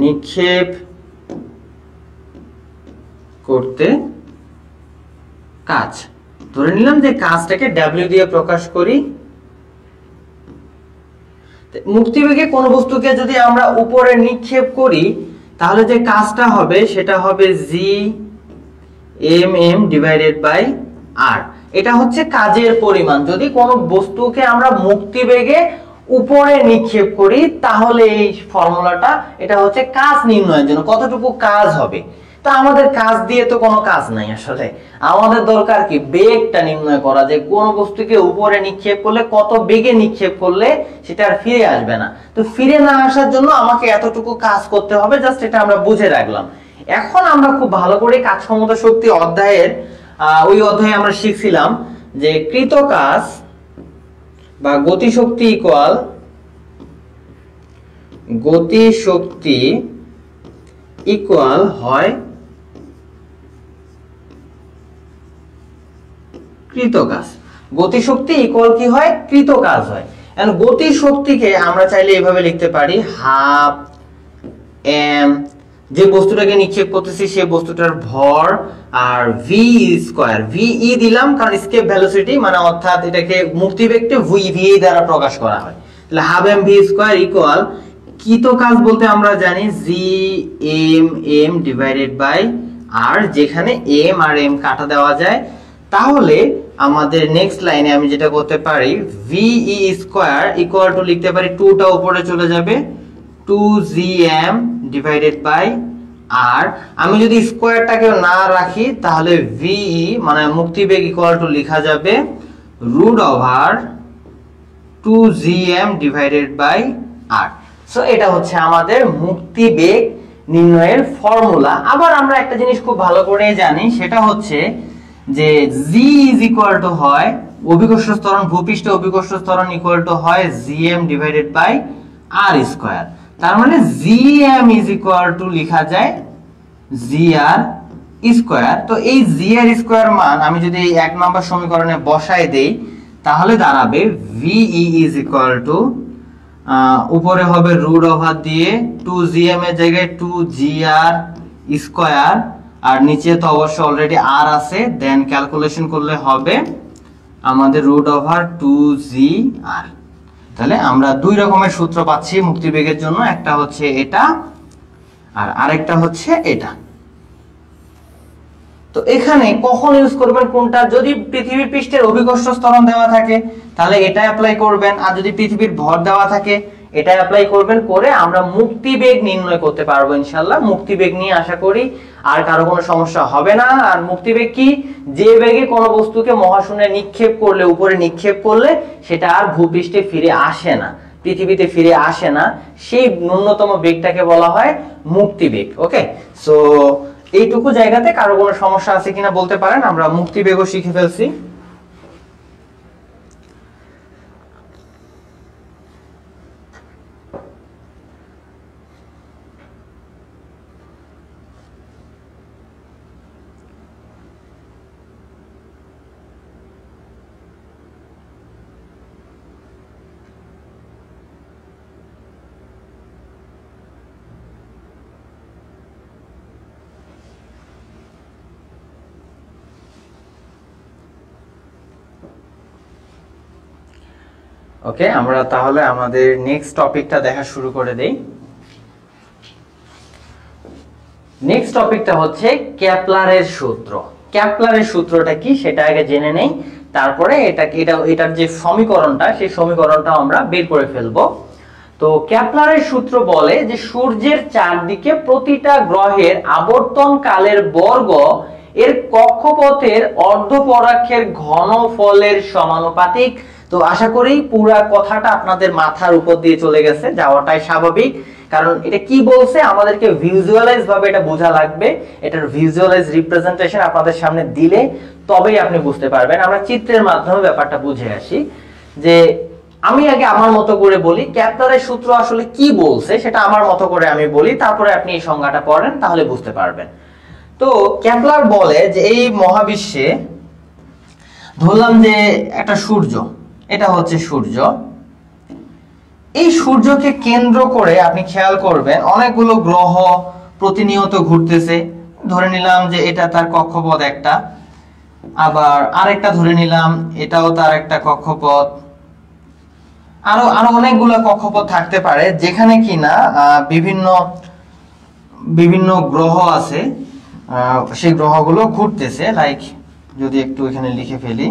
নিক্ষেপ করতে কাজ, ধরে নিলাম যে কাজটাকে ডব্লিউ দিয়ে প্রকাশ করি। মুক্তিবেগে কোনো বস্তুকে যদি আমরা উপরে নিক্ষেপ করি, তাহলে যে কাজটা হবে সেটা হবে G M M divided by r. এটা হচ্ছে কাজের পরিমাণ। যদি কোনো বস্তুকে আমরা মুক্তিবেগে উপরে নিক্ষেপ করি, তাহলে এই ফর্মুলাটা, এটা হচ্ছে কাজ নির্ণয়ের জন্য, কতটুকু কাজ হবে। তা আমাদের কাজ দিয়ে তো কোনো কাজ নাই আসলে, আমাদের দরকার কি বেগটা নির্ণয় করা, যে কোন বস্তুকে উপরে নিক্ষেপ করলে কত বেগে নিক্ষেপ করলে সেটা আর ফিরে আসবে না। তো ফিরে না আসার জন্য আমাকে এতটুকু কাজ করতে হবে, জাস্ট এটা আমরা বুঝে রাখলাম। এখন আমরা খুব ভালো করে কাজ ক্ষমতা শক্তি অধ্যায়ের ওই অধ্যায়ে আমরা শিখছিলাম যে কৃত কাজ বা গতিশক্তি ইকুয়াল গতিশক্তি ইকুয়াল হয় কৃত কাজ। গতিশক্তি ইকুয়াল কি হয়? কৃত কাজ হয়। এন্ড গতিশক্তিকে আমরা চাইলে এইভাবে লিখতে পারি, হাফ এম, যে বস্তুটাকে নিক্ষেপ করতেছি সেই বস্তুটার ভর, আর ভি স্কয়ার, ভি ই দিলাম কারণ স্কেপ ভেলোসিটি, মানে অর্থাৎ এটাকে মুক্তিবেগকে ভি দ্বারা প্রকাশ করা হয়। তাহলে half m v square equal কৃত কাজ বলতে আমরা জানি g M M divided by r, যেখানে এম আর এম কাটা দেওয়া যায়। তাহলে আমাদের নেক্সট লাইনে আমি যেটা করতে পারি, V E square equal to লিখতে পারি 2 টা উপরে চলে যাবে 2gm ডিভাইডেড বাই আর। আমি যদি স্কয়ারটাকে না রাখি তাহলে ভি মানে মুক্তিবেগ ইকুয়াল টু লেখা যাবে root over 2gm divided by R. সো এটা হচ্ছে আমাদের মুক্তিবেগ নির্ণয়ের ফর্মুলা। আবার আমরা একটা জিনিস খুব ভালো করে জানি, সেটা হচ্ছে যে g ইজ ইকুয়াল টু হয় অভিকর্ষ ত্বরণ, ভূপৃষ্ঠ অভিকর্ষ ত্বরণ ইকুয়াল টু হয় gm divided by r square. তার মানে gm ইজ ইকুয়াল টু লেখা যায় gr স্কয়ার। তো এই gr স্কয়ার মান আমি যদি 1 নম্বর সমীকরণে বসাই দেই, তাহলে দাঁড়াবে ve ইজ ইকুয়াল টু উপরে হবে √ দিয়ে 2gm এর জায়গায় 2gr স্কয়ার, আর নিচে তো অবশ্যই অলরেডি r আছে, দেন ক্যালকুলেশন করলে হবে আমাদের √2gr। তাহলে আমরা দুই রকমের সূত্র পাচ্ছি মুক্তিবেগের জন্য, একটা হচ্ছে এটা আর আরেকটা হচ্ছে এটা। তো এখানে কখন ইউজ করবেন কোনটা? যদি পৃথিবীর পৃষ্ঠের অভিকর্ষ ত্বরণ দেওয়া থাকে তাহলে এটা অ্যাপ্লাই করবেন, আর যদি পৃথিবীর ভর দেওয়া থাকে এটা অ্যাপ্লাই করবেন, করে আমরা মুক্তিবেগ নির্ণয় করতে পারবো ইনশাআল্লাহ। মুক্তিবেগ নিয়ে আশা করি আর কারো কোনো সমস্যা হবে না। আর মুক্তিবেগ কি? যে বেগে কোনো বস্তুকে মহাশূন্যে নিক্ষেপ করলে, উপরে নিক্ষেপ করলে সেটা আর ভূপৃষ্ঠে ফিরে আসে না, পৃথিবীতে ফিরে আসে না, সেই ন্যূনতম বেগটাকে বলা হয় মুক্তিবেগ। ওকে, সো এইটুকু জায়গাতে কারো কোনো সমস্যা আছে কিনা বলতে পারেন। আমরা মুক্তিবেগও শিখে ফেলছি। ওকে, আমরা তাহলে আমাদের নেক্সট টপিকটা দেখা শুরু করে দেই। নেক্সট টপিকটা হচ্ছে কেপলারের সূত্র। কেপলারের সূত্রটা কি সেটা আগে জেনে নেই, তারপরে এটার যে সমীকরণটা, সেই সমীকরণটা আমরা বের করে ফেলবো। তো কেপলারের সূত্র বলে যে সূর্যের চারদিকে প্রতিটা গ্রহের আবর্তন কালের বর্গ এর কক্ষপথের অর্ধপরাক্ষের ঘনফলের সমানুপাতিক। তো আশা করি পুরা কথাটা আপনাদের মাথার উপর দিয়ে চলে গেছে, যাওয়াটাই স্বাভাবিক, কারণ এটা কি বলছে আমাদেরকে ভিজুয়ালাইজ ভাবে এটা বোঝা লাগবে। এটার ভিজুয়ালাইজ রিপ্রেজেন্টেশন আপনাদের সামনে দিলে তবেই আপনি বুঝতে পারবেন। আমরা চিত্রের মাধ্যমে ব্যাপারটা বুঝে আসি। যে আমি আগে আমার মতো করে বলি কেপলারের সূত্র আসলে কি বলছে, সেটা আমার মতো করে আমি বলি, তারপরে আপনি এই সংজ্ঞাটা পড়েন, তাহলে বুঝতে পারবেন। তো কেপলার বলে যে এই মহাবিশ্বে ধরলাম যে একটা সূর্য, এটা হচ্ছে সূর্য, এই সূর্যকে কেন্দ্র করে আপনি খেয়াল করবেন অনেকগুলো গ্রহ প্রতিনিয়ত ঘুরতেছে। ধরে নিলাম যে এটা তার কক্ষপথ একটা, আবার আরেকটা ধরে নিলাম এটাও তার একটা কক্ষপথ, আরো অনেকগুলো কক্ষপথ থাকতে পারে যেখানে কিনা বিভিন্ন গ্রহ আছে, সেই গ্রহগুলো ঘুরতেছে। লাইক যদি একটু এখানে লিখে ফেলি,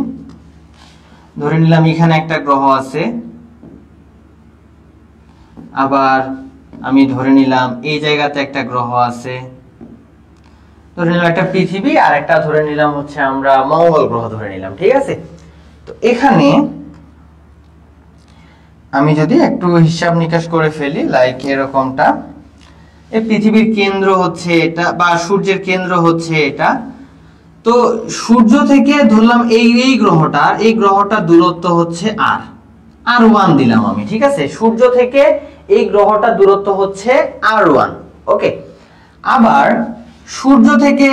ধরে নিলাম এখানে একটা গ্রহ আছে, আবার আমি ধরে নিলাম এই জায়গাতে একটা গ্রহ আছে, ধরে নিলাম একটা পৃথিবী, আর একটা ধরে নিলাম হচ্ছে আমরা মঙ্গল গ্রহ ধরে নিলাম, ঠিক আছে। তো এখানে আমি যদি একটু হিসাব নিকাশ করে ফেলি, লাইক এরকমটা, এই পৃথিবীর কেন্দ্র হচ্ছে এটা, বা সূর্যের কেন্দ্র হচ্ছে এটা। তো সূর্য থেকে ধরলাম এই গ্রহটার দূরত্ব হচ্ছে r1 দিলাম আমি, ঠিক আছে। সূর্য থেকে এই গ্রহটার দূরত্ব হচ্ছে r1, ওকে। আবার সূর্য থেকে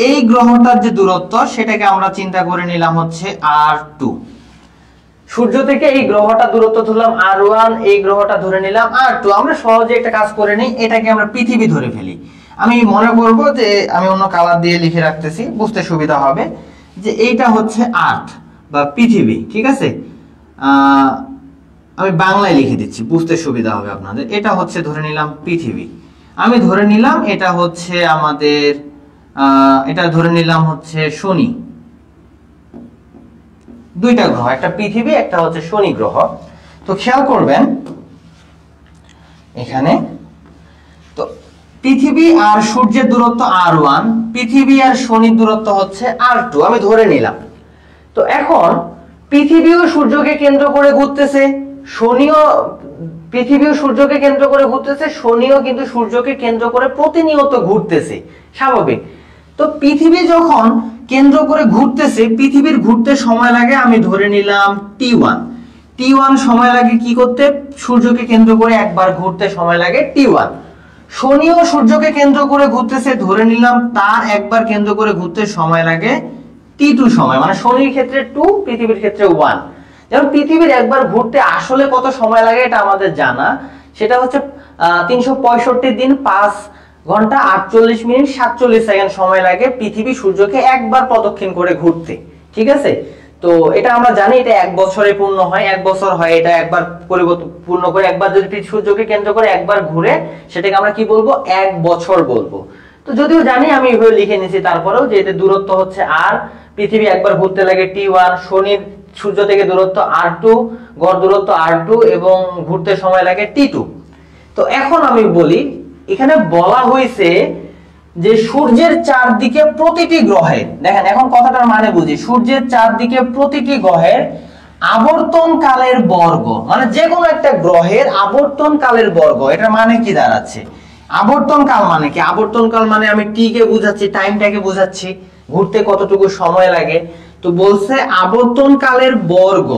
এই গ্রহটার যে দূরত্ব সেটাকে আমরা চিন্তা করে নিলাম হচ্ছে r2। সূর্য থেকে এই গ্রহটা দূরত্ব ধরলাম r1, এই গ্রহটা ধরে নিলাম r2। আমরা সহজে একটা কাজ করে নিই, এটাকে আমরা পৃথিবী ধরে ফেলি। আমি মনে করব যে আমি অন্য কালার দিয়ে লিখে রাখতেছি, বুঝতে সুবিধা হবে, যে এইটা হচ্ছে আর্থ বা পৃথিবী, ঠিক আছে। আমি বাংলায় লিখে দিচ্ছি, বুঝতে সুবিধা হবে আপনাদের। এটা হচ্ছে ধরে নিলাম পৃথিবী, আমি ধরে নিলাম এটা হচ্ছে আমাদের এটা ধরে নিলাম হচ্ছে শনি। দুইটা গ্রহ, একটা পৃথিবী, একটা হচ্ছে শনি গ্রহ। তো খেয়াল করবেন এখানে, তো পৃথিবী আর সূর্যের দূরত্ব r1, পৃথিবী আর শনির দূরত্ব হচ্ছে r2, আমি ধরে নিলাম। তো এখন পৃথিবীও সূর্যকে কেন্দ্র করে ঘুরতেছে, পৃথিবীও সূর্যকে কেন্দ্র করে ঘুরতেছে, শনিও কিন্তু সূর্যকে কেন্দ্র করে প্রতিনিয়ত ঘুরতেছে, স্বাভাবিক। তো পৃথিবী যখন কেন্দ্র করে ঘুরতেছে, পৃথিবীর ঘুরতে সময় লাগে আমি ধরে নিলাম t1 সময় লাগে কি করতে, সূর্যকে কেন্দ্র করে একবার ঘুরতে সময় লাগে t1। শনিও সূর্যকে কেন্দ্র করে ঘুরতেছে, ধরে নিলাম তার একবার কেন্দ্র করে ঘুরতে সময় লাগে t2 সময়, মানে শনির ক্ষেত্রে 2, পৃথিবীর ক্ষেত্রে 1। যেমন পৃথিবীর একবার ঘুরতে আসলে কত সময় লাগে এটা আমাদের জানা, সেটা হচ্ছে 365 দিন 5 ঘন্টা 48 মিনিট 47 সেকেন্ড সময় লাগে পৃথিবী সূর্যকে একবার প্রদক্ষিণ করে ঘুরতে, ঠিক আছে। তো এটা আমরা জানি, এটা 1 বছরে পূর্ণ হয়, 1 বছর হয় এটা একবার পরিবর্তন পূর্ণ করে, একবার যদি সূর্যকে কেন্দ্র করে একবার ঘুরে সেটাকে আমরা কি বলবো, 1 বছর বলবো। তো যদিও জানি আমি এইভাবে লিখে নিয়েছি, তারপরেও যে এতে দূরত্ব হচ্ছে r, পৃথিবী একবার ঘুরতে লাগে t1, শনির সূর্য থেকে দূরত্ব r2, গড় দূরত্ব r2 এবং ঘুরতে সময় লাগে t2। তো এখন আমি বলি, এখানে বলা হয়েছে যে সূর্যের চারদিকে প্রতিটি গ্রহের, দেখেন এখন কথাটার মানে বুঝি, সূর্যের চারদিকে প্রতিটি গ্রহের আবর্তন কালের বর্গ, মানে যে কোনো একটা গ্রহের আবর্তন কালের বর্গ, এটার মানে কি দাঁড়াচ্ছে, আবর্তন কাল মানে কি, আবর্তন কাল মানে আমি টি কে বুঝাচ্ছি, টাইমটাকে বুঝাচ্ছি, ঘুরতে কতটুকু সময় লাগে। তো বলছে আবর্তন কালের বর্গ,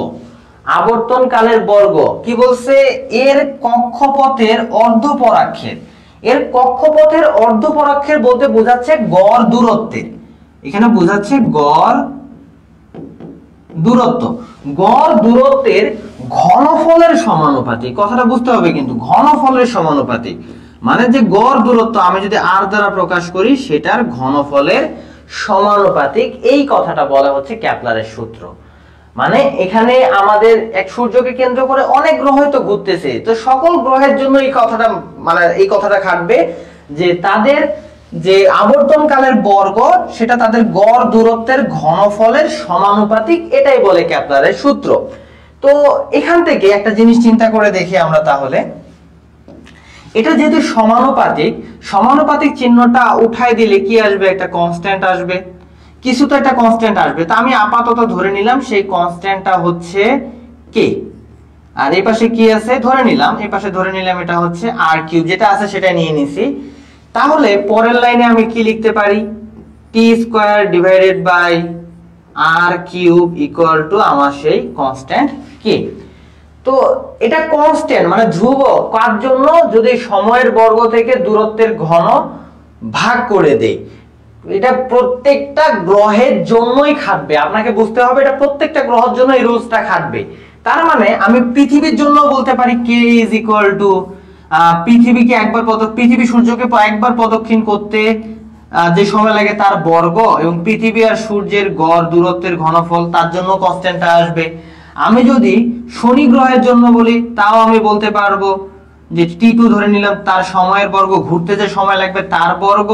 আবর্তন কালের বর্গ কি বলছে, এর কক্ষপথের অর্ধপরাক্ষের, এর কক্ষপথের অর্ধপরাক্ষের বলতে বোঝাচ্ছে গড় দূরত্বের, এখানে বোঝাচ্ছে গড় দূরত্ব, গড় দূরত্বের ঘনফলের সমানুপাতিক, কথাটা বুঝতে হবে কিন্তু, ঘনফলের সমানুপাতিক মানে যে গড় দূরত্ব আমি যদি r দ্বারা প্রকাশ করি সেটার ঘনফলের সমানুপাতিক, এই কথাটা বলা হচ্ছে কেপলারের সূত্র। মানে এখানে আমাদের এক সূর্যকে কেন্দ্র করে অনেক গ্রহ তো ঘুরতেছে, তো সকল গ্রহের জন্য এই কথাটা, মানে এই কথাটা খাটবে যে তাদের যে আবর্তন কালের বর্গ সেটা তাদের গড় দূরত্বের ঘনফলের সমানুপাতিক, এটাই বলে কেপলারের সূত্র। তো এখান থেকে একটা জিনিস চিন্তা করে দেখি আমরা, তাহলে এটা যেহেতু সমানুপাতিক, সমানুপাতিক চিহ্নটা উঠাই দিলে কি আসবে, একটা কনস্ট্যান্ট আসবে, কিছু তো একটা কনস্ট্যান্ট আসবে। তো আমি আপাতত ধরে নিলাম সেই কনস্ট্যান্টটা হচ্ছে কে, আর এই পাশে কি আছে ধরে নিলাম, এই পাশে ধরে নিলাম এটা হচ্ছে r কিউব, যেটা আছে সেটা নিয়ে নিছি। তাহলে পরের লাইনে আমি কি লিখতে পারি, t square divided by r cube equal to আমার সেই কনস্ট্যান্ট কে। তো এটা কনস্ট্যান্ট মানে ধ্রুবক কার জন্য, যদি সময়ের বর্গ থেকে দূরত্বের ঘন ভাগ করে দেই, এটা প্রত্যেকটা গ্রহের জন্যই খাটবে, আপনাকে বুঝতে হবে এটা প্রত্যেকটা গ্রহের জন্য এই রুলসটা খাটবে। তার মানে আমি পৃথিবীর জন্য বলতে পারি k ইজ ইকুয়াল টু পৃথিবীকে একবার পৃথিবী সূর্যকে একবার প্রদক্ষিণ করতে যে সময় লাগে তার বর্গ, এবং পৃথিবী আর সূর্যের গড় দূরত্বের ঘনফল, তার জন্য কনস্ট্যান্টটা আসবে। আমি যদি শনি গ্রহের জন্য বলি তাও আমি বলতে পারবো যে t2 ধরে নিলাম, তার সময়ের বর্গ, ঘুরতে যে সময় লাগবে তার বর্গ,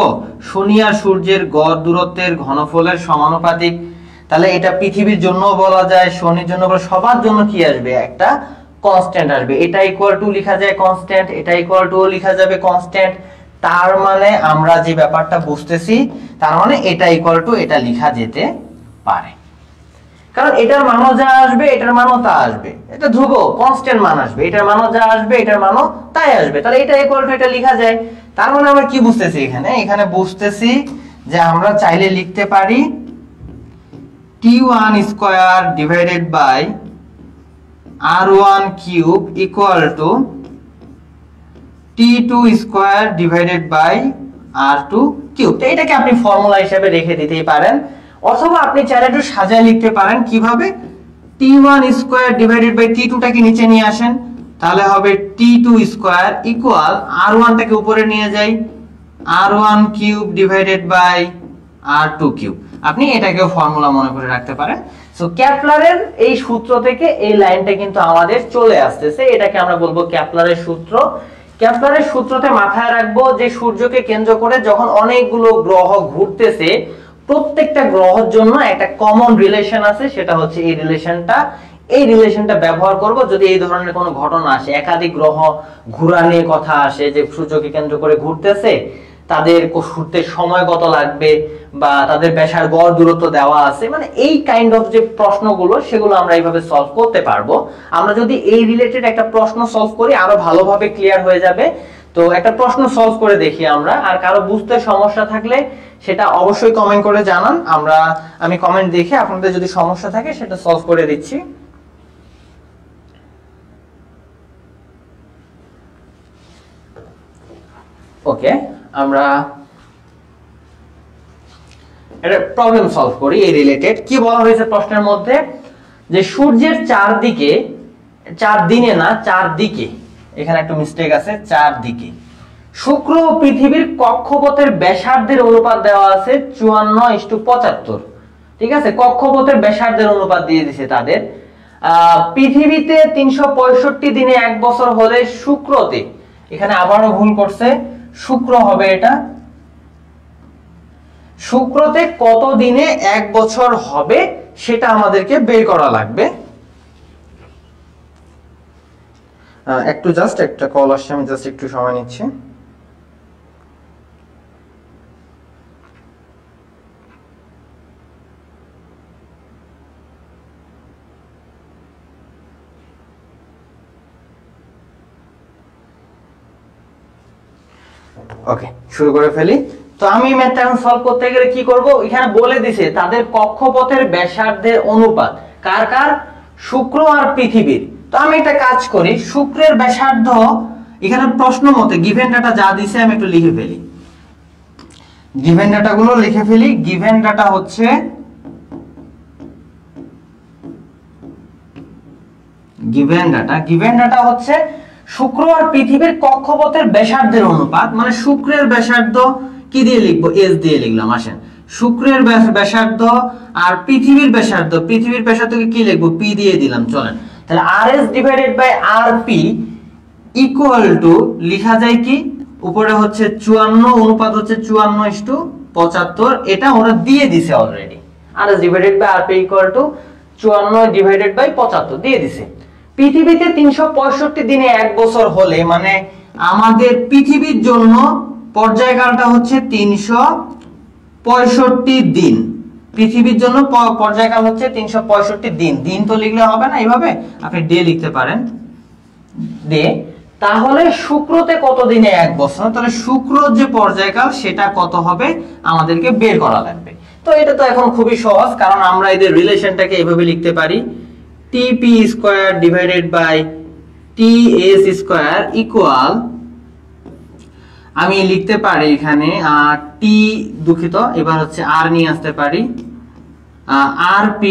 শনি আর সূর্যের গড় দূরত্বের ঘনফলের সমানুপাতিক। তাহলে এটা পৃথিবীর জন্য বলা যায়, শনির জন্য বলা, সবার জন্য কি আসবে, একটা কনস্ট্যান্ট আসবে। এটা ইকুয়াল টু লিখা যায় কনস্ট্যান্ট, এটা ইকুয়াল টু লিখা যাবে কনস্ট্যান্ট। তার মানে আমরা যে ব্যাপারটা বুঝতেছি, তার মানে এটা ইকুয়াল টু এটা লিখা যেতে পারে, কারণ এটার মানও যা আসবে এটার মানও তা আসবে, এটা ধ্রুবক কনস্ট্যান্ট মান আসবে, এটার মানও যা আসবে এটার মানও তাই আসবে, তাহলে এটা ইকুয়াল টু এটা লেখা যায়। তার মানে আমরা কি বুঝতেছি এখানে, এখানে বুঝতেছি যে আমরা চাইলে লিখতে পারি t1 square divided by r1 cube equal to t2 square divided by r2 cube. তো এটাকে আপনি ফর্মুলা হিসেবে রেখে দিতেই পারেন, অথবা আপনি চাইলে একটু সাজায় লিখতে পারেন। কিভাবে, t1 square divided by t2 টাকে নিচে নিয়ে আসেন, তাহলে হবে t2 স্কয়ার ইকুয়াল r1 টাকে উপরে নিয়ে যাই, r1 cube divided by r2 cube. আপনি এটাকেও ফর্মুলা মনে করে রাখতে পারেন। সো কেপলারের এই সূত্র থেকে এই লাইনটা কিন্তু আমাদের চলে আসতেছে, এটাকে আমরা বলবো কেপলারের সূত্র। কেপলারের সূত্রতে মাথায় রাখবো যে সূর্যকে কেন্দ্র করে যখন অনেকগুলো গ্রহ ঘুরতেছে, প্রত্যেকটা গ্রহের জন্য একটা কমন রিলেশন আছে, সেটা হচ্ছে এই রিলেশনটা ব্যবহার করব যদি এই ধরনের কোনো ঘটনা আসে, একাধিক গ্রহ ঘোরা নিয়ে কথা আসে, যে সূর্যকে কেন্দ্র করে ঘুরতেছে, তাদের ঘুরতে সময় কত লাগবে বা তাদের ব্যাসার গড় দূরত্ব দেওয়া আছে, মানে এই কাইন্ড অফ যে প্রশ্নগুলো সেগুলো আমরা এইভাবে সলভ করতে পারবো। আমরা যদি এই রিলেটেড একটা প্রশ্ন সলভ করি আরো ভালোভাবে ক্লিয়ার হয়ে যাবে। তো একটা প্রশ্ন সলভ করে দেখি আমরা, আর কারো বুঝতে সমস্যা থাকলে সেটা অবশ্যই কমেন্ট করে জানান, আমি কমেন্ট দেখে আপনাদের যদি সমস্যা থাকে সেটা সলভ করে দিচ্ছি। ওকে, আমরা এটা প্রবলেম সলভ করি এই রিলেটেড। কি বলা হয়েছে প্রশ্নের মধ্যে, যে সূর্যের চারদিকে, চারদিনে না চারদিকে, এখানে একটু মিস্টেক আছে, চারদিকে শুক্র ও পৃথিবীর কক্ষপথের ব্যাসার্ধের অনুপাত দেওয়া আছে 54:75। ঠিক আছে, কক্ষপথের ব্যাসার্ধের অনুপাত দিয়ে দিছে তাদের। পৃথিবীতে 365 দিনে 1 বছর হলে শুক্রতে, এখানে আবারও ভুল করছে, শুক্র হবে এটা, শুক্রতে কত দিনে 1 বছর হবে সেটা আমাদেরকে বের করা লাগবে। একটু জাস্ট একটা কল আসছে, আমি জাস্ট একটু সময় নিচ্ছি। ওকে, শুরু করে ফেলি। তো আমি ম্যাথটা এখন সলভ করতে গেলে কি করব, এখানে বলে দিছে তাদের কক্ষপথের ব্যাসার্ধের অনুপাত কার কার, শুক্র আর পৃথিবীর। তো আমি একটা কাজ করি, শুক্রের ব্যাসার্ধ এখানে প্রশ্ন মতে গিভেন ডাটা যা দিছে আমি একটু লিখে ফেলি, গিভেন ডাটা গুলো লিখে ফেলি। গিভেন ডাটা হচ্ছে গিভেন ডাটা হচ্ছে শুক্র আর পৃথিবীর কক্ষপথের ব্যাসার্ধের অনুপাত, মানে শুক্রের ব্যাসার্ধ কি দিয়ে লিখবো, এস দিয়ে লিখলাম। আসেন, শুক্রের ব্যাসার্ধ আর পৃথিবীর ব্যাসার্ধকে কি লিখবো, পি দিয়ে দিলাম। চলেন তাহলে RS divided by RP equal to লেখা যায় কি, উপরে হচ্ছে 54, অনুপাত হচ্ছে 54:75, এটা ওরা দিয়ে দিছে already. RS divided by RP equal to 54 divided by 75 দিয়ে দিছে। পৃথিবীতে 365 দিনে 1 বছর হলে, মানে আমাদের পৃথিবীর জন্য পর্যায়কালটা হচ্ছে 365 দিন। পৃথিবীর জন্য পর্যায়কাল হচ্ছে 365 দিন। দিন তো লিখলে হবে না, এইভাবে আপনি ডে লিখতে পারেন, ডে। তাহলে শুক্রতে কত দিনে 1 বছর, তাহলে শুক্রর যে পর্যায়কাল সেটা কত হবে আমাদেরকে বের করা লাগবে। তো এটা তো এখন খুবই সহজ, কারণ আমরা এদের রিলেশনটাকে এভাবে লিখতে পারি, TP square divided by TS square equal, আমি লিখতে পারি এখানে T, দুঃখিত, এবার হচ্ছে R নিয়ে আসতে পারি, RP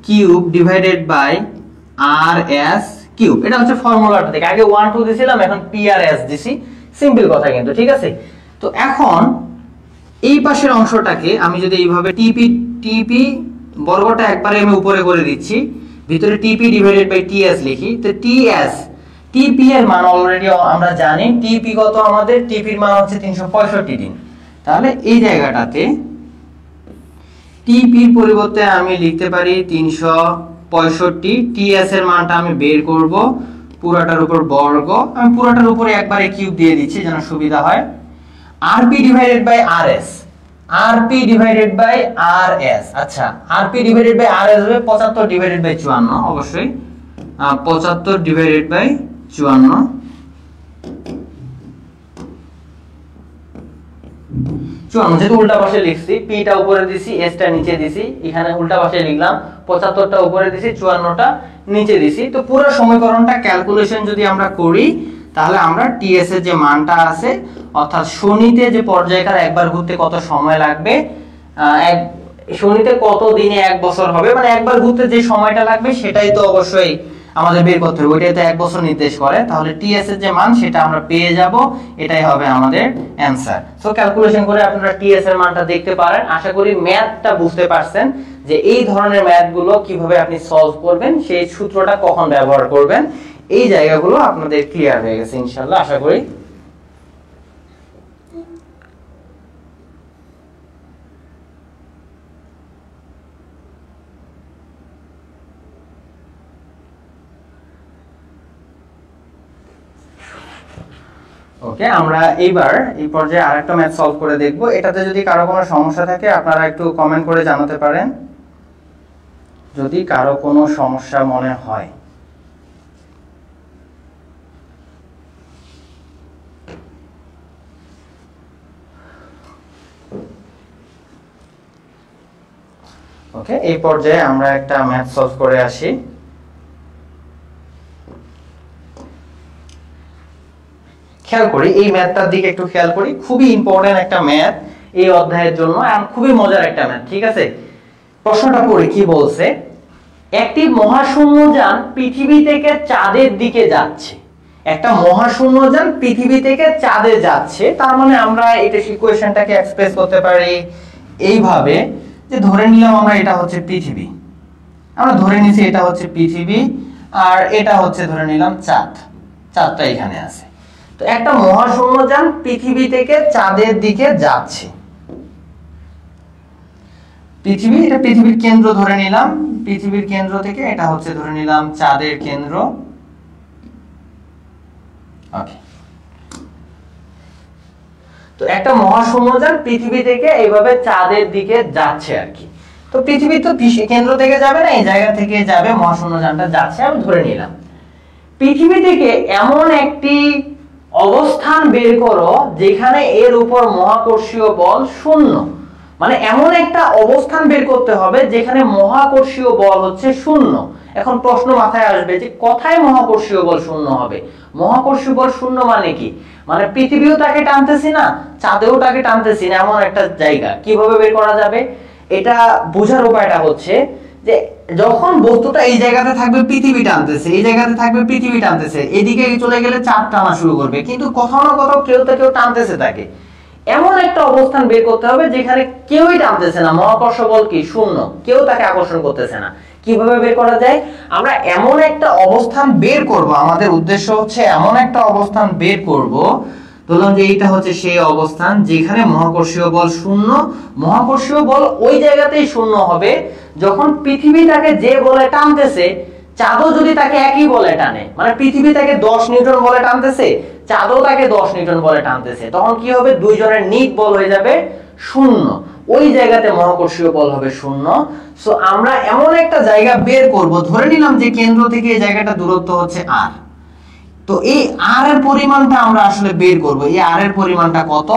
cube divided by RS cube. এটা হচ্ছে ফর্মুলাটা থেকে, আগে 1 2 দিছিলাম, এখন P আর S দিছি, সিম্পল কথা কিন্তু, ঠিক আছে। তো এখন এই পাশের অংশটাকে আমি যদি এইভাবে TP বর্গটা একবারে আমি উপরে করে দিচ্ছি, ভিতরে TP ডিভাইডেড বাই TS লিখি, তো TP এর মান অলরেডি আমরা জানি, TP কত আমাদের, TP এর মান হচ্ছে 365 দিন। তাহলে এই জায়গাটাতে TP এর পরিবর্তে আমি লিখতে পারি 365, TS এর মানটা আমি বের করব পুরাটার উপর বর্গ, আমি পুরাটার উপরে একবারে কিউব দিয়ে দিচ্ছি যেন সুবিধা হয়। RP divided by RS, RP divided by RS, আচ্ছা RP ডিভাইডেড বাই RS হবে 75 ডিভাইডেড বাই 54, অবশ্যই 75 ডিভাইডেড বাই 54, যেহেতু উল্টা পাশে লিখছি, P টা উপরে দিছি, S টা নিচে দিছি, এখানে উল্টা পাশে লিখলাম, 75 টা উপরে দিছি, 54 টা নিচে দিছি। তো পুরো সমীকরণটা ক্যালকুলেশন যদি আমরা করি, তাহলে আমরা TS এর যে মানটা আছে, অর্থাৎ শনিতে যে পর্যায়কাল একবার ঘুরতে কত সময় লাগবে, শনিতে কত দিনে 1 বছর হবে, মানে একবার ঘুরতে যে সময়টা লাগবে সেটাই তো অবশ্যই আমাদের বের করতে হবে, ওইটাই তো 1 বছর নির্দেশ করে। তাহলে TS এর যে মান সেটা আমরা পেয়ে যাব, এটাই হবে আমাদের অ্যানসার। সো ক্যালকুলেশন করে আপনারা TS এর মানটা দেখতে পারেন। আশা করি ম্যাথটা বুঝতে পারছেন যে এই ধরনের ম্যাথগুলো কিভাবে আপনি সলভ করবেন, সেই সূত্রটা কখন ব্যবহার করবেন, এই জায়গাগুলো আপনাদের ক্লিয়ার হয়ে গেছে ইনশাআল্লাহ, আশা করি। ওকে, আমরা এইবার এই পর্যায়ে আরেকটা ম্যাথ সলভ করে দেখব। এটাতে যদি কারো কোনো সমস্যা থাকে আপনারা একটু কমেন্ট করে জানাতে পারেন, যদি কারো কোনো সমস্যা মনে হয়। ওকে, এই পর্যায়ে আমরা একটা ম্যাথ সলভ করে আসি। খেয়াল করি এই ম্যাথটার দিকে একটু খেয়াল করি, খুবই ইম্পর্টেন্ট একটা ম্যাথ এই অধ্যায়ের জন্য, আর খুবই মজার একটা ম্যাথ, ঠিক আছে। প্রশ্নটা পড়ি কি বলছে, একটি মহাশূন্যযান পৃথিবী থেকে চাঁদের দিকে যাচ্ছে। একটা মহাশূন্যযান পৃথিবী থেকে চাঁদে যাচ্ছে, তার মানে আমরা এটা ইকুয়েশনটাকে এক্সপ্রেস করতে পারি এইভাবে যে ধরে নিলাম আমরা এটা হচ্ছে পৃথিবী, আমরা ধরে নিছি এটা হচ্ছে পৃথিবী আর এটা হচ্ছে ধরে নিলাম চাঁদ, চাঁদটা এখানে আছে। তো একটা মহাশূন্যযান পৃথিবী থেকে চাঁদের দিকে যাচ্ছে, পৃথিবী, এটা পৃথিবীর কেন্দ্র ধরে নিলাম, পৃথিবীর কেন্দ্র থেকে এটা হচ্ছে ধরে নিলাম চাঁদের কেন্দ্র। ওকে, তো একটা মহাশূন্যযান পৃথিবী থেকে এইভাবে চাঁদের দিকে যাচ্ছে আর কি। তো পৃথিবী তো কেন্দ্র থেকে যাবে না, এই জায়গা থেকে যাবে, মহাশূন্যযানটা যাচ্ছে আমি ধরে নিলাম। পৃথিবী থেকে এমন একটি অবস্থান বের করো যেখানে এর উপর মহাকর্ষীয় বল শূন্য, মানে এমন একটা অবস্থান বের করতে হবে যেখানে মহাকর্ষীয় বল হচ্ছে শূন্য। এখন প্রশ্ন মাথায় আসবে যে কোথায় মহাকর্ষীয় বল শূন্য হবে? মহাকর্ষীয় বল শূন্য মানে কি? মানে পৃথিবীও তাকে টানতেছি না, চাঁদেও তাকে টানতেছি না, এমন একটা জায়গা কিভাবে বের করা যাবে? এটা বোঝার উপায়টা হচ্ছে যে যখন বস্তুটা এই জায়গাতে থাকবে পৃথিবী টানতেছে, এই জায়গাতে থাকবে পৃথিবী টানতেছে, এদিকে চলে গেলে চাঁদ টানা শুরু করবে, কিন্তু কোথাও না কোথাও কেউ তো কেউ টানতেছে তাকে। এমন একটা অবস্থান বের করতে হবে যেখানে কেউই টানতেছে না, মহাকর্ষ বল কি শূন্য, কেউ তাকে আকর্ষণ করতেছে না। কিভাবে বের করা যায়? আমরা এমন একটা অবস্থান বের করব, আমাদের উদ্দেশ্য হচ্ছে এমন একটা অবস্থান বের করব, ধরলাম যে এইটা হচ্ছে সেই অবস্থান যেখানে মহাকর্ষীয় বল শূন্য। মহাকর্ষীয় বল ওই জায়গাতেই শূন্য হবে যখন পৃথিবী তাকে যে বলে টানতেছে, চাঁদও যদি তাকে একই বলে টানে, মানে পৃথিবী তাকে 10 নিউটন বলে টানতেছে, চাঁদও তাকে 10 নিউটন বলে টানতেছে, তখন কি হবে? দুইজনের নিট বল হয়ে যাবে শূন্য, ওই জায়গাতে মহাকর্ষীয় বল হবে শূন্য। সো আমরা এমন একটা জায়গা বের করব, ধরে নিলাম যে কেন্দ্র থেকে এই জায়গাটা দূরত্ব হচ্ছে r। তো এই r এর পরিমাণটা আমরা আসলে বের করব, এই r এর পরিমাণটা কত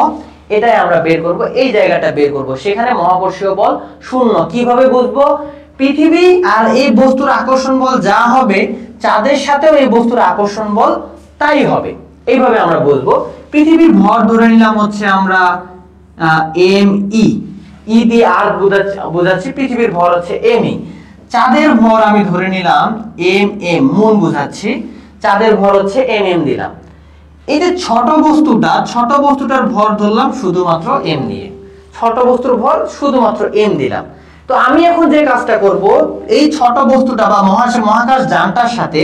এটাই আমরা বের করব, এই জায়গাটা বের করব, সেখানে মহাকর্ষীয় বল শূন্য। কিভাবে বুঝবো? পৃথিবী আর এই বস্তুর আকর্ষণ বল যা হবে, চাঁদের সাথেও এই বস্তুর আকর্ষণ বল তাই হবে, এইভাবে আমরা বুঝবো। পৃথিবীর ভর ধরে নিলাম হচ্ছে আমরা mE, ই দিয়ে আর বোঝাচ্ছি, পৃথিবীর ভর হচ্ছে mE। চাঁদের ভর আমি ধরে নিলাম mm, মুন বোঝাচ্ছি, চাঁদের ভর হচ্ছে mm দিলাম। এই যে ছোট বস্তুটার ভর ধরলাম শুধুমাত্র m দিয়ে, ছোট বস্তুর ভর শুধুমাত্র m দিলাম। তো আমি এখন যে কাজটা করব, এই ছোট বস্তুটা বা মহাকাশ যানটার সাথে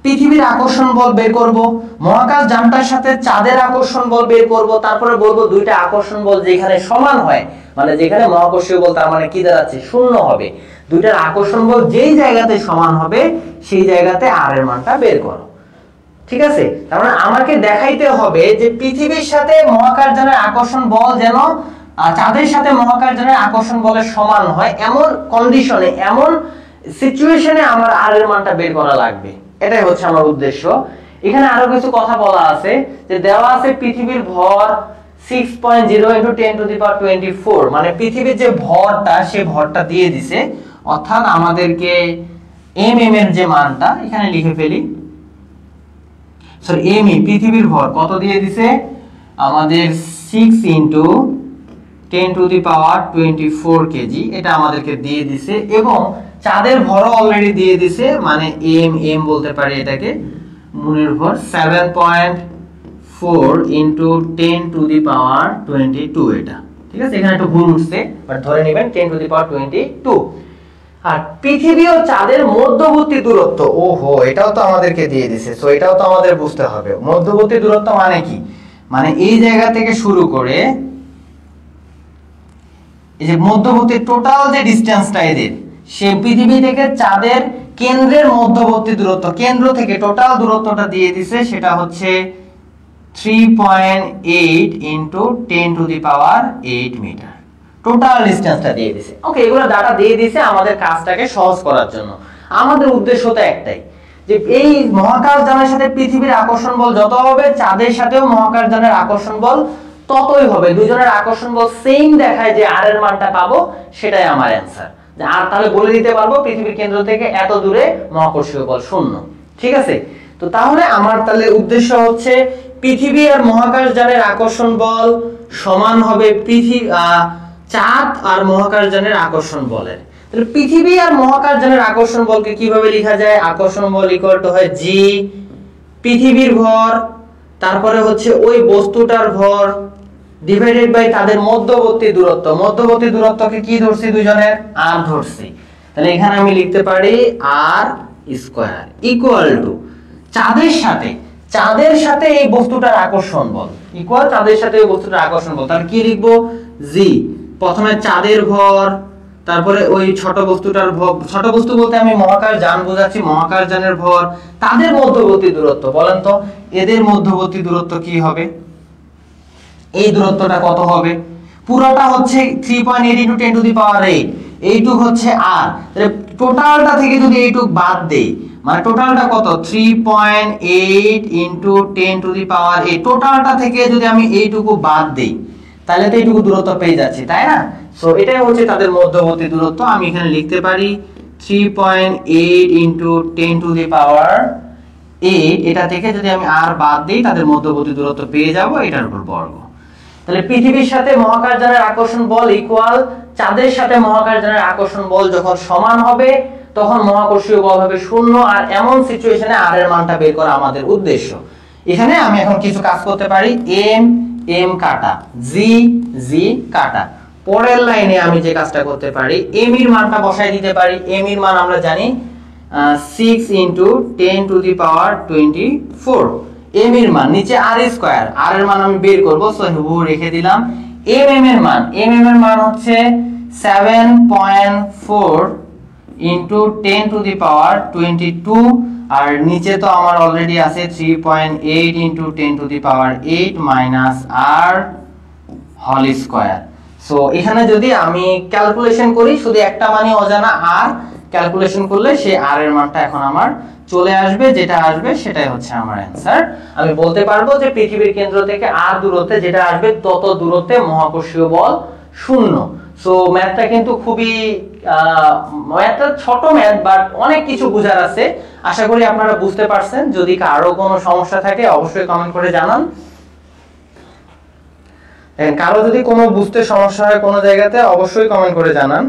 পৃথিবীর আকর্ষণ বল বের করব, মহাকাশ যানটার সাথে চাঁদের আকর্ষণ বল বের করব, তারপরে বলবো দুইটা আকর্ষণ বল যেখানে সমান হয়, মানে যেখানে মহাকর্ষীয় বল তার মানে কি দাঁড়াচ্ছে শূন্য হবে, দুইটার আকর্ষণ বল যেই জায়গাতে সমান হবে সেই জায়গাতে r এর মানটা বের করো। ঠিক আছে, তার মানে আমাকে দেখাইতে হবে যে পৃথিবীর সাথে মহাকাশযানের আকর্ষণ বল যেন চাঁদের সাথে মহাকাশযানের আকর্ষণ বলের সমান হয়, এমন কন্ডিশনে, এমন সিচুয়েশনে আমার r এর মানটা বের করা লাগবে, এটাই হচ্ছে আমার উদ্দেশ্য। এখানে আরো কিছু কথা বলা আছে, যে দেওয়া আছে পৃথিবীর ভর 6.0 × 10⁻²৪, মানে পৃথিবীর যে ভরটা সে ভরটা দিয়ে দিছে, অর্থাৎ আমাদেরকে mm এর যে মানটা এখানে লিখে ফেলি, সরি mE, পৃথিবীর ভর কত দিয়ে দিছে আমাদের 6 × 10⁻²৪ কেজি, এটা আমাদেরকে দিয়ে দিছে, এবং চাঁদের ভরও অলরেডি দিয়ে দিছে, মানে m বলতে পারি এটাকে, মুনের ভর 7.4 × 10⁻²২ এটা, ঠিক আছে, এখানে একটু ভুল উঠছে বাট ধরে নেবেন 10⁻²২। আর পৃথিবী ও চাঁদের মধ্যবর্তী দূরত্ব, ওহো এটাও তো আমাদেরকে দিয়ে দিছে, সো এটাও তো আমাদের বুঝতে হবে। মধ্যবর্তী দূরত্ব মানে কি? মানে এই জায়গা থেকে শুরু করে এই যে মধ্যবর্তী টোটাল যে ডিসটেন্সটা এদের, সে পৃথিবী থেকে চাঁদের কেন্দ্রের মধ্যবর্তী দূরত্ব, কেন্দ্র থেকে টোটাল দূরত্বটা দিয়ে দিছে, সেটা হচ্ছে 3.8 × 10⁸ মিটার, টোটাল ডিসটেন্সটা দিয়ে দিছে। ওকে, এগুলো ডাটা দিয়ে দিছে আমাদের কাজটাকে সহজ করার জন্য। আমাদের উদ্দেশ্য তো একটাই, যে এই মহাকাশযানের সাথে পৃথিবীর আকর্ষণ বল যত হবে, চাঁদের সাথেও মহাকাশযানের আকর্ষণ বল ততই হবে, দুজনের আকর্ষণ বল সেম দেখায়, যে r এর মানটা পাবো সেটাই আমার অ্যানসার। আর তাহলে বলে দিতে পারবো পৃথিবীর কেন্দ্র থেকে এত দূরে মহাকর্ষীয় বল শূন্য। ঠিক আছে, তো তাহলে আমার তাহলে উদ্দেশ্য হচ্ছে পৃথিবী আর মহাকাশযানের আকর্ষণ বল সমান হবে চাঁদ আর মহাকাশযানের আকর্ষণ বলের। তাহলে পৃথিবী আর মহাকাশযানের আকর্ষণ বলকে কিভাবে লেখা যায়? আকর্ষণ বল ইকুয়াল টু হয় জি পৃথিবীর ভর, তারপরে হচ্ছে ওই বস্তুটার ভর ডিভাইডেড বাই তাদের মধ্যবর্তী দূরত্ব। মধ্যবর্তী দূরত্বকে কি ধরছি? দুজনের আর ধরছি। তাহলে এখানে আমি লিখতে পারি আর স্কয়ার ইকুয়াল টু চাঁদের সাথে এই বস্তুটার আকর্ষণ বল ইকুয়াল চাঁদের সাথে এই বস্তুটার আকর্ষণ বল। তাহলে কি লিখবো? জি প্রথমে চাঁদের ভর, তারপরে ওই ছোট বস্তুটার ভর, ছোট বস্তু বলতে আমি মহাকাশ যান বোঝাচ্ছি, মহাকাশ যানের ভর, তাদের মধ্যবর্তী দূরত্ব। বলেন তো এদের মধ্যবর্তী দূরত্ব কি হবে? এই দূরত্বটা কত হবে? পুরোটা হচ্ছে 3.8 * 10⁸। এইটুক হচ্ছে আর, তাহলে টোটালটা থেকে যদি এইটুক বাদ দেই, মানে টোটালটা কত? 3.8 * 10⁸। টোটালটা থেকে যদি আমি এইটুকু বাদ দেই তাহলে তো এইটুকু দূরত্ব পেয়ে যাচ্ছি, তাই না? সো এটাই হচ্ছে তাদের মধ্যবর্তী দূরত্ব। আমি এখানে লিখতে পারি 3.8 * 10⁸। এটা থেকে যদি আমি আর বাদ দিই তাদের মধ্যবর্তী দূরত্ব পেয়ে যাব এটার উপর বর্গ। তাহলে পৃথিবীর সাথে মহাকাশযানের আকর্ষণ বল ইকুয়াল চাঁদের সাথে মহাকাশযানের আকর্ষণ বল যখন সমান হবে তখন মহাকর্ষীয় বল হবে 0। আর এমন সিচুয়েশনে আর এর মানটা বের করা আমাদের উদ্দেশ্য। এখানে আমি এখন কিছু কাজ করতে পারি, এম কাটা, জি কাটা। পরের লাইনে আমি যে কাজটা করতে পারি, এম এর মানটা বসাই দিতে পারি। এম এর মান আমরা জানি 6 * 10⁻24। এম এর মান নিচে আর স্কয়ার, আর এর মান আমি বের করব, সো হুবহু রেখে দিলাম। এম এর মান হচ্ছে 7.4 * 10⁻22। আর নিচে তো আমার অলরেডি আছে 3.8 * 10⁸ r হোল স্কয়ার। সো এখানে যদি আমি ক্যালকুলেশন করি, শুধু একটা মানই অজানা আর, ক্যালকুলেশন করলে সেই আর এর মানটা এখন আমার চলে আসবে, যেটা আসবে সেটাই হচ্ছে আমার অ্যানসার। আমি বলতে পারবো যে পৃথিবীর কেন্দ্র থেকে আর দূরত্বে যেটা আসবে তত দূরত্বে মহাকর্ষীয় বল 0। সো ম্যাথটা কিন্তু খুবই ম্যাথটা ছোট ম্যাথ, বাট অনেক কিছু বোঝার আছে। আশা করি আপনারা বুঝতে পারছেন। যদি কারো কোনো সমস্যা থাকে অবশ্যই কমেন্ট করে জানান। কারো যদি কোনো বুঝতে সমস্যা হয় কোনো জায়গাতে অবশ্যই কমেন্ট করে জানান।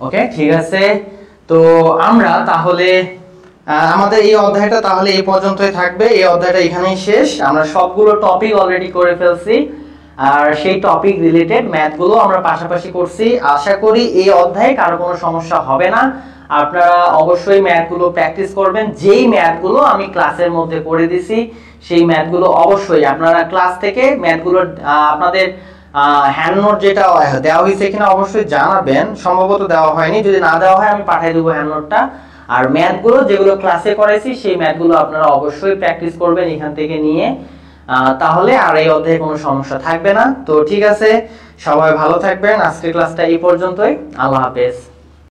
ওকে, ঠিক আছে। তো আমরা তাহলে আমাদের এই অধ্যায়টা তাহলে এই পর্যন্তই থাকবে। এই অধ্যায়টা এখানেই শেষ। আমরা সবগুলো টপিক অলরেডি করে ফেলছি, আর সেই টপিক রিলেটেড ম্যাথগুলো আমরা পাশাপাশি করছি। আশা করি এই অধ্যায়ে কারো কোনো সমস্যা হবে না। আপনারা অবশ্যই ম্যাথগুলো প্র্যাকটিস করবেন। যেই ম্যাথগুলো আমি ক্লাসের মধ্যে করে দিছি সেই ম্যাথগুলো অবশ্যই আপনারা ক্লাস থেকে ম্যাথগুলো আপনাদের হ্যান্ড নোট যেটা দেওয়া হয়েছে কিনা অবশ্যই জানাবেন। সম্ভবত দেওয়া হয়নি, যদি না দেওয়া হয় আমি পাঠিয়ে দেবো হ্যান্ড নোটটা। আর ম্যাথগুলো যেগুলো ক্লাসে করেছি সেই ম্যাথগুলো আপনারা অবশ্যই প্র্যাকটিস করবেন এখান থেকে নিয়ে, তাহলে আর এই অধ্যায়ে কোনো সমস্যা থাকবে না। তো ঠিক আছে, সবাই ভালো থাকবেন। আজকের ক্লাসটা এই পর্যন্তই। আল্লাহ হাফেজ।